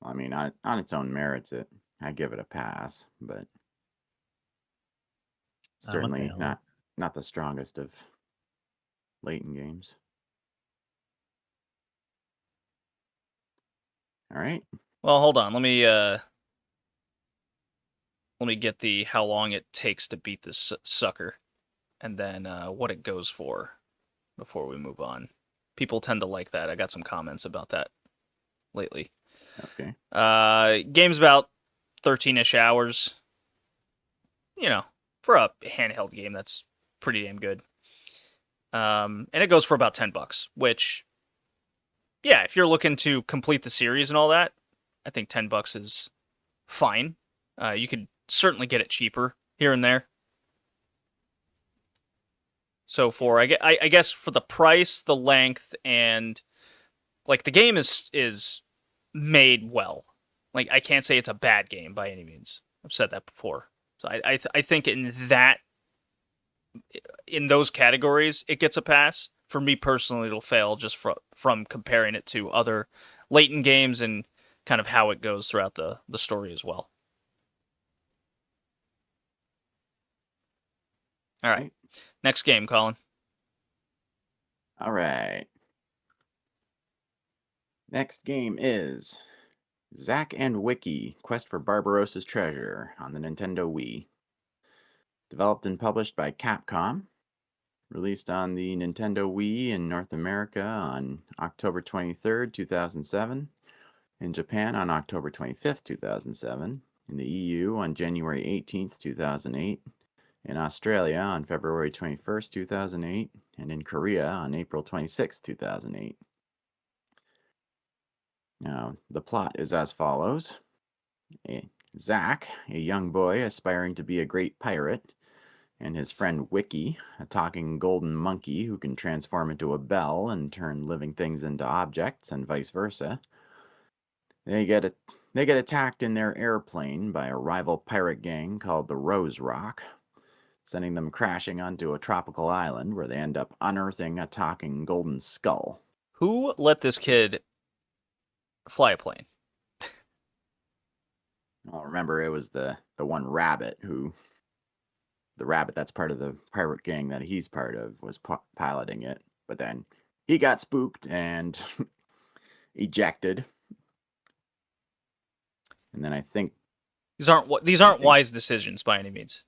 I mean, on its own merits, I give it a pass, but certainly not the strongest of Layton games. All right. Well, hold on. Let me get the how long it takes to beat this sucker, and then what it goes for before we move on. People tend to like that. I got some comments about that lately. Okay. Game's about 13-ish hours. You know, for a handheld game, that's pretty damn good. And it goes for about $10, which, yeah, if you're looking to complete the series and all that, I think $10 is fine. You could certainly get it cheaper here and there. So for I guess for the price, the length, and like the game is made well. Like I can't say it's a bad game by any means. I've said that before. So I think in those categories it gets a pass. For me personally, it'll fail just from comparing it to other Layton games and kind of how it goes throughout the story as well. All right. Next game, Colin. All right. Next game is Zack and Wiki, Quest for Barbaros' Treasure on the Nintendo Wii. Developed and published by Capcom. Released on the Nintendo Wii in North America on October 23rd, 2007. In Japan on October 25th, 2007. In the EU on January 18th, 2008. In Australia on February 21st, 2008, and in Korea on April 26th, 2008. Now, the plot is as follows. Zack, a young boy aspiring to be a great pirate, and his friend Wiki, a talking golden monkey who can transform into a bell and turn living things into objects, and vice versa. They get attacked in their airplane by a rival pirate gang called the Rose Rock, sending them crashing onto a tropical island where they end up unearthing a talking golden skull. Who let this kid fly a plane? Well, remember, it was the one rabbit the rabbit that's part of the pirate gang that he's part of was piloting it. But then he got spooked and ejected. And then I think These aren't wise decisions by any means.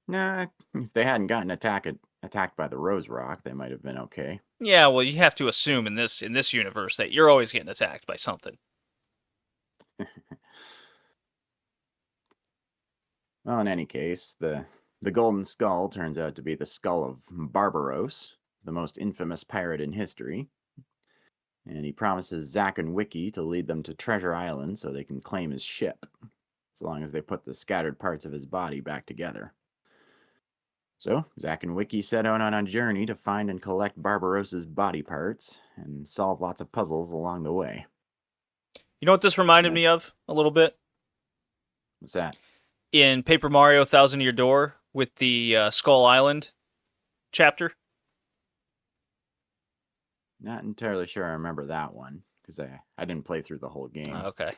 nah, if they hadn't gotten attacked by the Rose Rock, they might have been okay. Yeah, well, you have to assume in this universe that you're always getting attacked by something. Well, in any case, the golden skull turns out to be the skull of Barbaros, the most infamous pirate in history. And he promises Zack and Wiki to lead them to Treasure Island so they can claim his ship, as long as they put the scattered parts of his body back together. So, Zack and Wiki set out on a journey to find and collect Barbaros's body parts and solve lots of puzzles along the way. You know what this reminded me of a little bit? What's that? In Paper Mario Thousand Year Door with the Skull Island chapter. Not entirely sure I remember that one, because I didn't play through the whole game. Okay.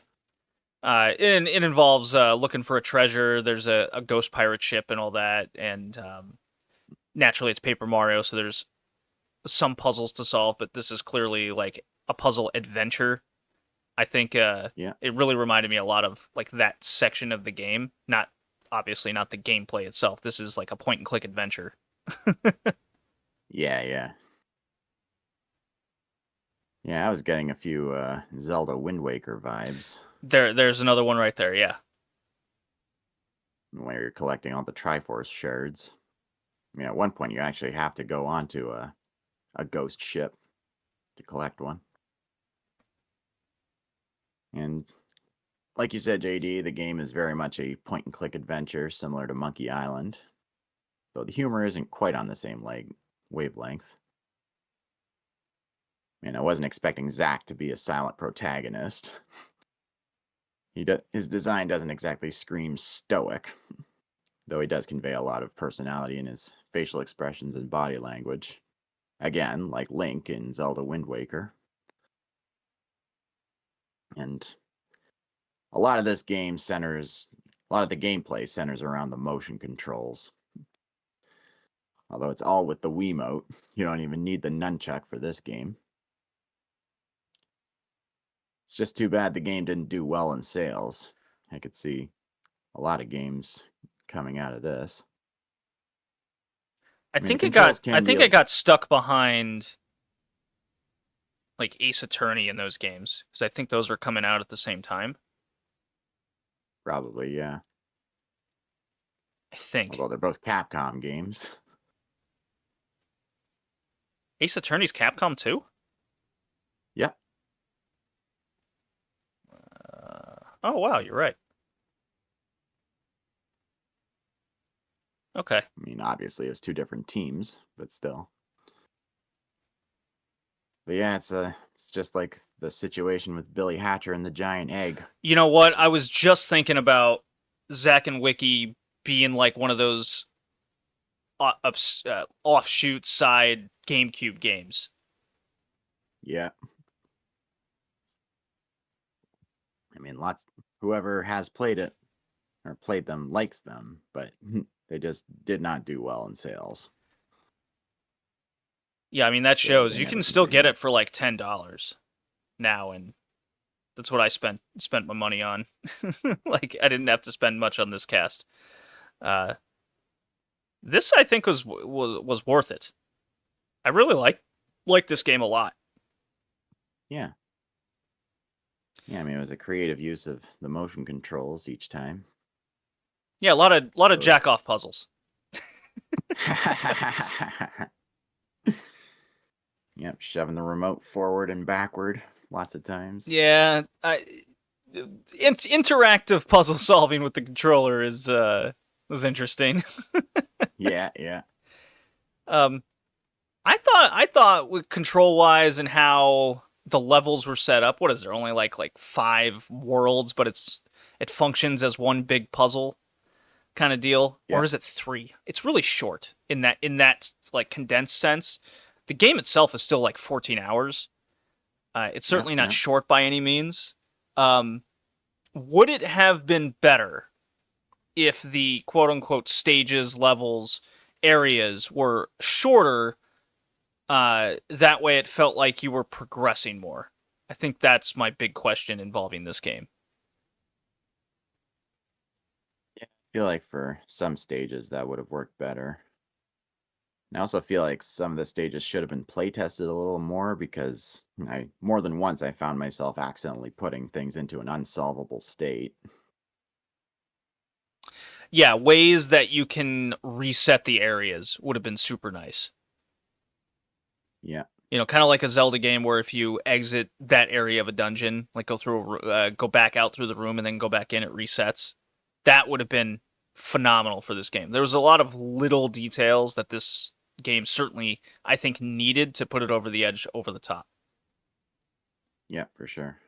It involves looking for a treasure. There's a ghost pirate ship and all that, and naturally it's Paper Mario, so there's some puzzles to solve, but this is clearly like a puzzle adventure. I think it really reminded me a lot of like that section of the game. Obviously not the gameplay itself. This is like a point and click adventure. Yeah. Yeah, I was getting a few Zelda Wind Waker vibes. There's another one right there, yeah. Where you're collecting all the Triforce shards. I mean, at one point you actually have to go onto a ghost ship to collect one. And like you said, JD, the game is very much a point-and-click adventure similar to Monkey Island, though the humor isn't quite on the same wavelength. And I wasn't expecting Zack to be a silent protagonist. His design doesn't exactly scream stoic, though he does convey a lot of personality in his facial expressions and body language. Again, like Link in Zelda Wind Waker. And a lot of the gameplay centers around the motion controls. Although it's all with the Wiimote, you don't even need the nunchuck for this game. It's just too bad the game didn't do well in sales. I could see a lot of games coming out of this. I think it got stuck behind like Ace Attorney in those games, because I think those were coming out at the same time. Probably, yeah. I think. Although they're both Capcom games. Ace Attorney's Capcom too? Yep. Oh, wow, you're right. Okay. I mean, obviously, it's two different teams, but still. But yeah, it's just like the situation with Billy Hatcher and the giant egg. You know what? I was just thinking about Zack and Wiki being like one of those offshoot side GameCube games. Yeah. I mean, whoever has played it or played them likes them, but they just did not do well in sales. Yeah, I mean, that shows. You can still get it for like $10 now, and that's what I spent my money on. Like, I didn't have to spend much on this cast. This, I think, was worth it. I really like this game a lot. Yeah. Yeah, I mean, it was a creative use of the motion controls each time. Yeah, a lot of jack-off puzzles. Yep, shoving the remote forward and backward lots of times. Yeah, interactive puzzle solving with the controller is interesting. Yeah, yeah. I thought with control wise and how the levels were set up, what is there only like 5 worlds, but it functions as one big puzzle kind of deal, Yeah. or is it 3? It's really short in that like condensed sense. The game itself is still like 14 hours. It's certainly not short by any means. Would it have been better if the quote unquote stages, levels, areas were shorter? That way it felt like you were progressing more. I think that's my big question involving this game. I feel like for some stages that would have worked better. And I also feel like some of the stages should have been play tested a little more, because more than once I found myself accidentally putting things into an unsolvable state. Yeah, ways that you can reset the areas would have been super nice. Yeah. You know, kind of like a Zelda game where if you exit that area of a dungeon, like go back out through the room and then go back in, it resets. That would have been phenomenal for this game. There was a lot of little details that this game certainly, I think, needed to put it over the edge, over the top. Yeah, for sure.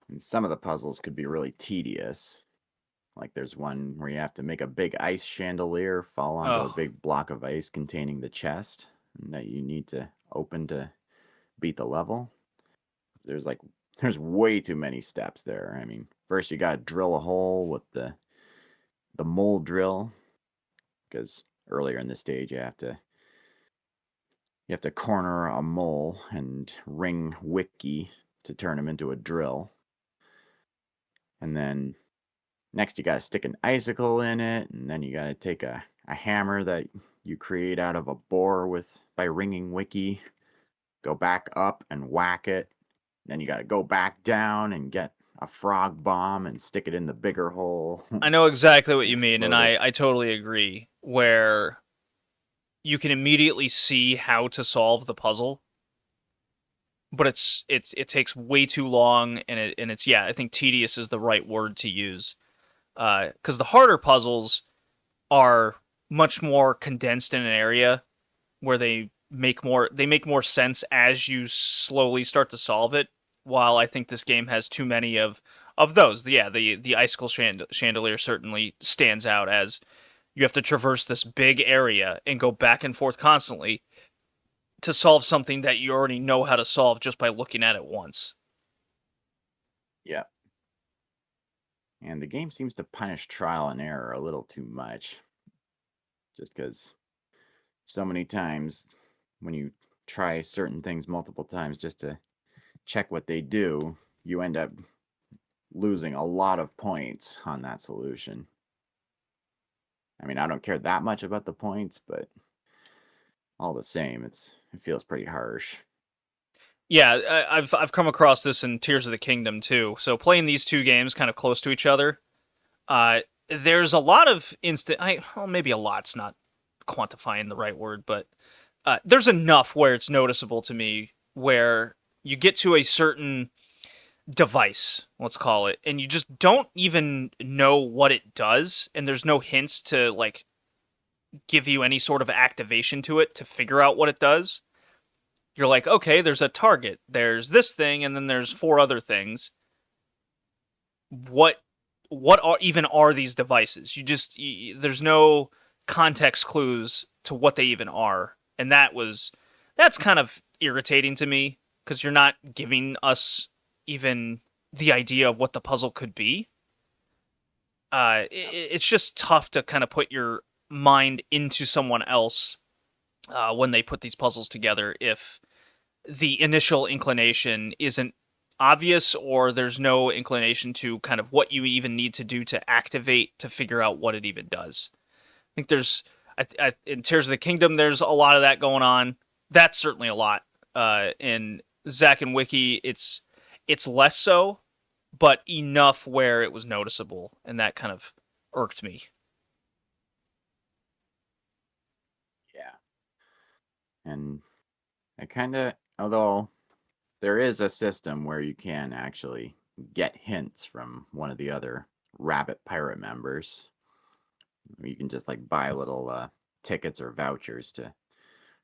And some of the puzzles could be really tedious. Like there's one where you have to make a big ice chandelier fall onto a big block of ice containing the chest that you need to open to beat the level. There's way too many steps there. I mean, first you got to drill a hole with the mole drill, because earlier in the stage you have to corner a mole and ring Wiki to turn him into a drill. And then next you got to stick an icicle in it, and then you got to take a hammer that you create out of a boar by ringing Wiki, go back up and whack it. Then you got to go back down and get a frog bomb and stick it in the bigger hole. I know exactly what you mean, and I totally agree, where you can immediately see how to solve the puzzle, but it takes way too long, and it's yeah, I think tedious is the right word to use, because the harder puzzles are much more condensed in an area where they make more sense as you slowly start to solve it. While I think this game has too many of those, the icicle chandelier certainly stands out as you have to traverse this big area and go back and forth constantly to solve something that you already know how to solve just by looking at it once. Yeah. And the game seems to punish trial and error a little too much. Just because so many times when you try certain things multiple times just to check what they do, you end up losing a lot of points on that solution. I mean, I don't care that much about the points, but all the same, it feels pretty harsh. Yeah, I've come across this in Tears of the Kingdom too. So playing these two games kind of close to each other, there's a lot of maybe a lot's not quantifying the right word, but there's enough where it's noticeable to me where you get to a certain device, let's call it, and you just don't even know what it does, and there's no hints to like give you any sort of activation to it to figure out what it does. You're like, okay, there's a target, there's this thing, and then there's 4 other things. What are these devices? There's no context clues to what they even are, and that's kind of irritating to me, because you're not giving us even the idea of what the puzzle could be. It's just tough to kind of put your mind into someone else when they put these puzzles together if the initial inclination isn't obvious, or there's no inclination to kind of what you even need to do to activate to figure out what it even does. I think there's in Tears of the Kingdom, there's a lot of that going on. That's certainly a lot. In Zack and Wiki, it's less so, but enough where it was noticeable, and that kind of irked me. Yeah. And Although there is a system where you can actually get hints from one of the other Rabbit Pirate members. You can just like buy little tickets or vouchers to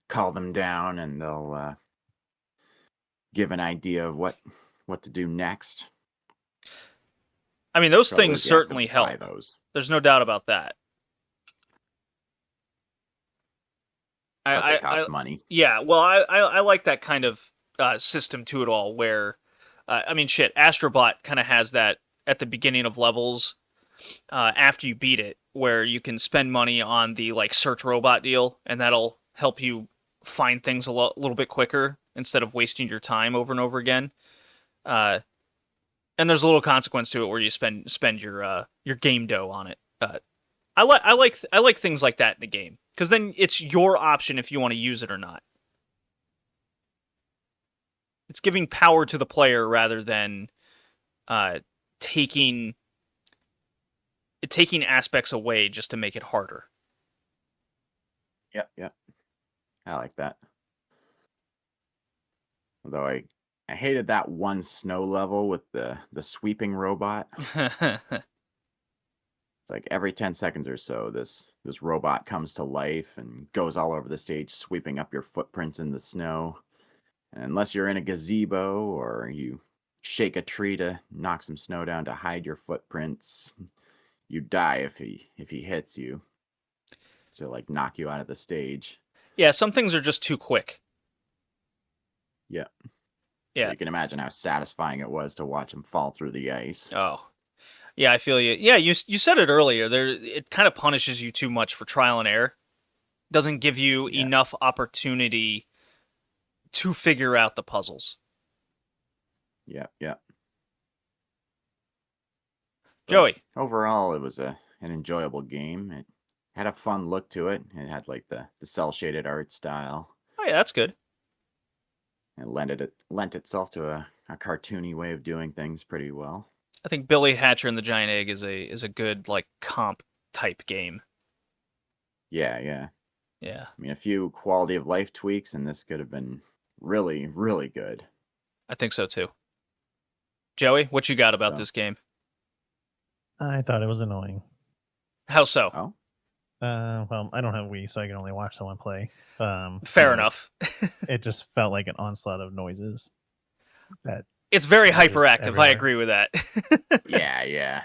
call them down, and they'll give an idea of what to do next. I mean, those Trouble things is you have to certainly buy help. those. There's no doubt about that. But they cost money. Yeah, well, I like that kind of system to it all where, I mean, shit, Astrobot kind of has that at the beginning of levels after you beat it, where you can spend money on the like search robot deal, and that'll help you find things a little bit quicker instead of wasting your time over and over again. And there's a little consequence to it where you spend your game dough on it. I like things like that in the game because then it's your option if you want to use it or not. It's giving power to the player rather than taking aspects away just to make it harder. Yep. I like that. Although I hated that one snow level with the sweeping robot. It's like every 10 seconds or so, this robot comes to life and goes all over the stage, sweeping up your footprints in the snow. And unless you're in a gazebo or you shake a tree to knock some snow down to hide your footprints, you die if he hits you. To like knock you out of the stage. Yeah, some things are just too quick. Yeah. Yeah. So you can imagine how satisfying it was to watch him fall through the ice. Oh. Yeah, I feel you. Yeah, you said it earlier. It kind of punishes you too much for trial and error. Doesn't give you enough opportunity to figure out the puzzles. Yeah. Joey. But overall, it was an enjoyable game. It had a fun look to it. It had like the cell shaded art style. Oh yeah, that's good. It lent itself to a cartoony way of doing things pretty well. I think Billy Hatcher and the Giant Egg is a good like comp type game. Yeah. Yeah. I mean, a few quality of life tweaks, and this could have been really, really good. I think so too. Joey, what you got about this game? I thought it was annoying. How so? Oh. Well, I don't have Wii, so I can only watch someone play. Fair enough. It just felt like an onslaught of noises. It's very hyperactive. I agree with that. Yeah.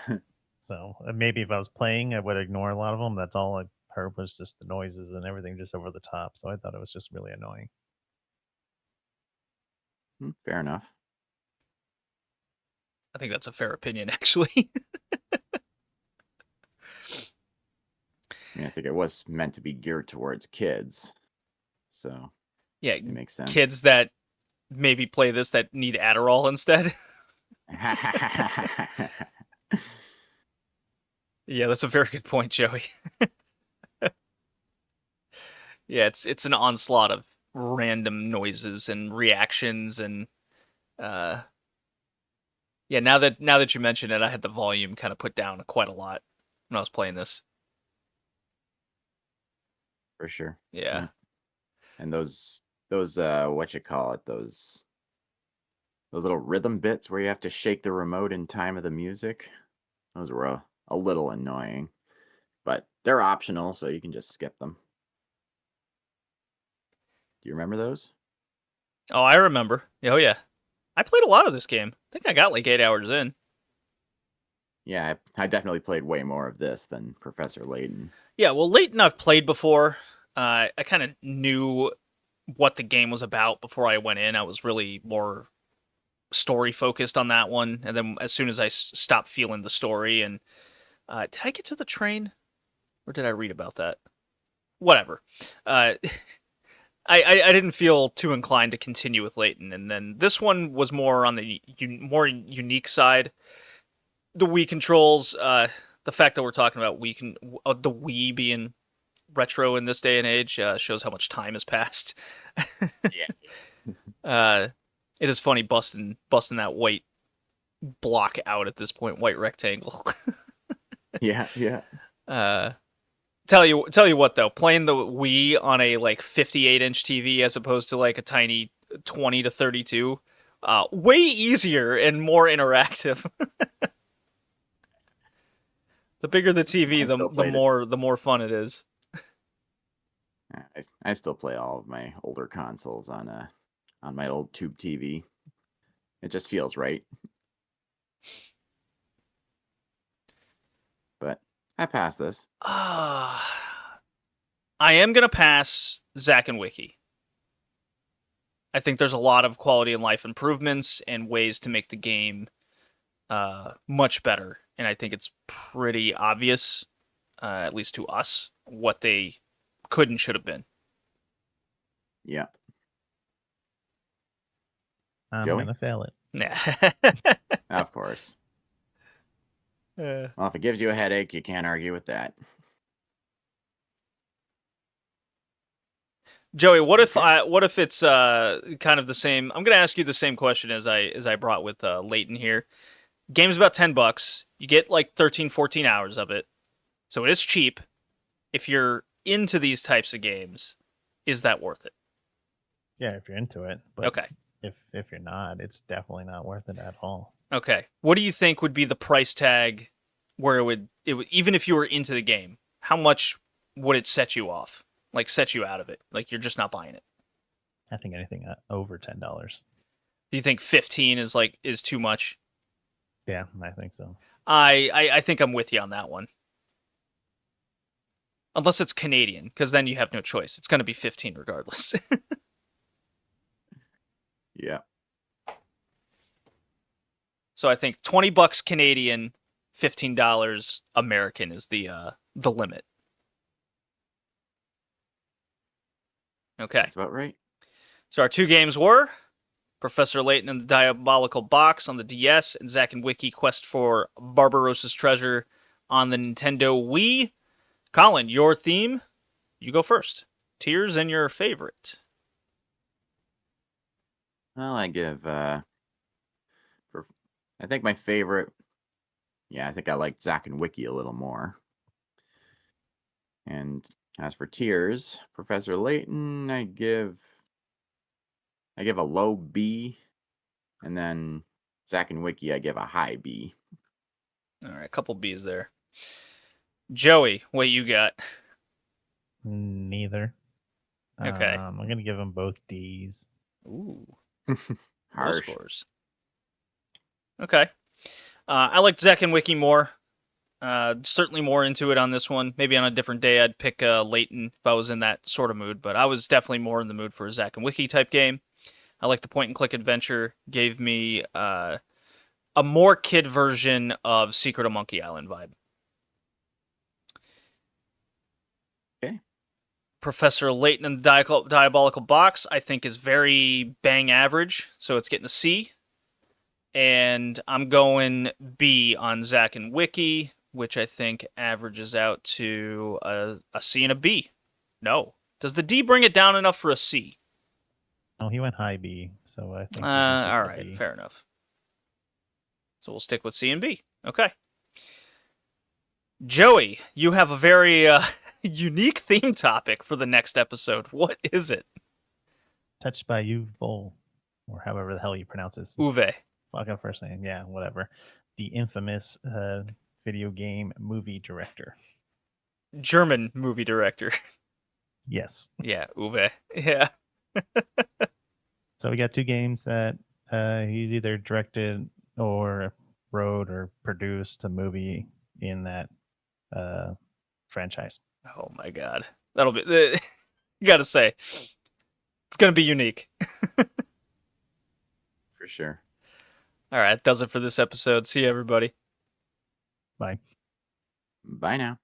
So maybe if I was playing, I would ignore a lot of them. That's all I heard was just the noises and everything just over the top. So I thought it was just really annoying. Fair enough. I think that's a fair opinion, actually. I mean, I think it was meant to be geared towards kids. So yeah, it makes sense. Kids that maybe play this that need Adderall instead. Yeah, that's a very good point, Joey. Yeah, it's an onslaught of random noises and reactions and yeah, now that you mention it, I had the volume kind of put down quite a lot when I was playing this. For sure. Yeah. And those what you call it, those little rhythm bits where you have to shake the remote in time of the music, those were a little annoying, but they're optional, so you can just skip them. Do you remember those? Oh, I remember. Oh yeah, I played a lot of this game. I think I got like 8 hours in. Yeah, I definitely played way more of this than Professor Layton. Yeah, well, Layton I've played before. I kind of knew what the game was about before I went in. I was really more story focused on that one, and then as soon as I stopped feeling the story, and did I get to the train, or did I read about that? Whatever. I didn't feel too inclined to continue with Layton, and then this one was more on the more unique side. The Wii controls, the fact that we're talking about the Wii being retro in this day and age shows how much time has passed. Yeah. It is funny busting that white block out at this point, white rectangle. Yeah. Tell you what though, playing the Wii on a like 58-inch TV as opposed to like a tiny 20 to 32, way easier and more interactive. The bigger the TV, I still played it. the more fun it is. I still play all of my older consoles on my old tube TV. It just feels right. But I passed this. I am gonna pass Zack and Wiki. I think there's a lot of quality of life improvements and ways to make the game much better, and I think it's pretty obvious, at least to us, what they could and should have been. Yeah. I'm Joey? gonna fail it. Yeah. Of course. Well, if it gives you a headache, you can't argue with that. Joey, what if Okay. what if it's kind of the same? I'm gonna ask you the same question as I brought with Layton here. Game's about $10. You get like 13, 14 hours of it, so it is cheap. If you're into these types of games, is that worth it? Yeah, if you're into it. But Okay. if you're not, it's definitely not worth it at all. Okay. What do you think would be the price tag where it would even if you were into the game, how much would it set you off? Like set you out of it? Like you're just not buying it. I think anything over $10. Do you think 15 is too much? Yeah, I think so. I think I'm with you on that one. Unless it's Canadian, because then you have no choice. It's going to be 15 regardless. Yeah. So I think $20 Canadian, $15 American is the limit. Okay. That's about right. So our two games were Professor Layton and the Diabolical Box on the DS, and Zack and Wiki Quest for Barbaros' Treasure on the Nintendo Wii. Colin, your theme, you go first. Tiers and your favorite. Well, I give I think my favorite. Yeah, I think I like Zack and Wiki a little more. And as for tiers, Professor Layton, I give a low B, and then Zack and Wiki, I give a high B. All right, a couple B's there. Joey, what you got? Neither. Okay. I'm gonna give them both D's. Ooh, low Harsh. scores. Okay. I liked Zack and Wiki more. Certainly more into it on this one. Maybe on a different day I'd pick Layton if I was in that sort of mood, but I was definitely more in the mood for a Zack and Wiki type game. I like the point-and-click adventure. Gave me a more kid version of Secret of Monkey Island vibe. Okay. Professor Layton and the Diabolical Box, I think, is very bang average, so it's getting a C. And I'm going B on Zack and Wiki, which I think averages out to a C and a B. No. Does the D bring it down enough for a C? Oh, he went high B, so I think. All right, fair enough. So we'll stick with C and B. Okay. Joey, you have a very unique theme topic for the next episode. What is it? Touched by Uwe Boll, or however the hell you pronounce his Uwe. fucking first name. Yeah, whatever. The infamous video game movie director. German movie director. Yes. Yeah, Uwe. Yeah. So we got two games that he's either directed or wrote or produced a movie in that franchise. Oh my god. That'll be you gotta say. It's gonna be unique. For sure. All right, that does it for this episode. See you, everybody. Bye. Bye now.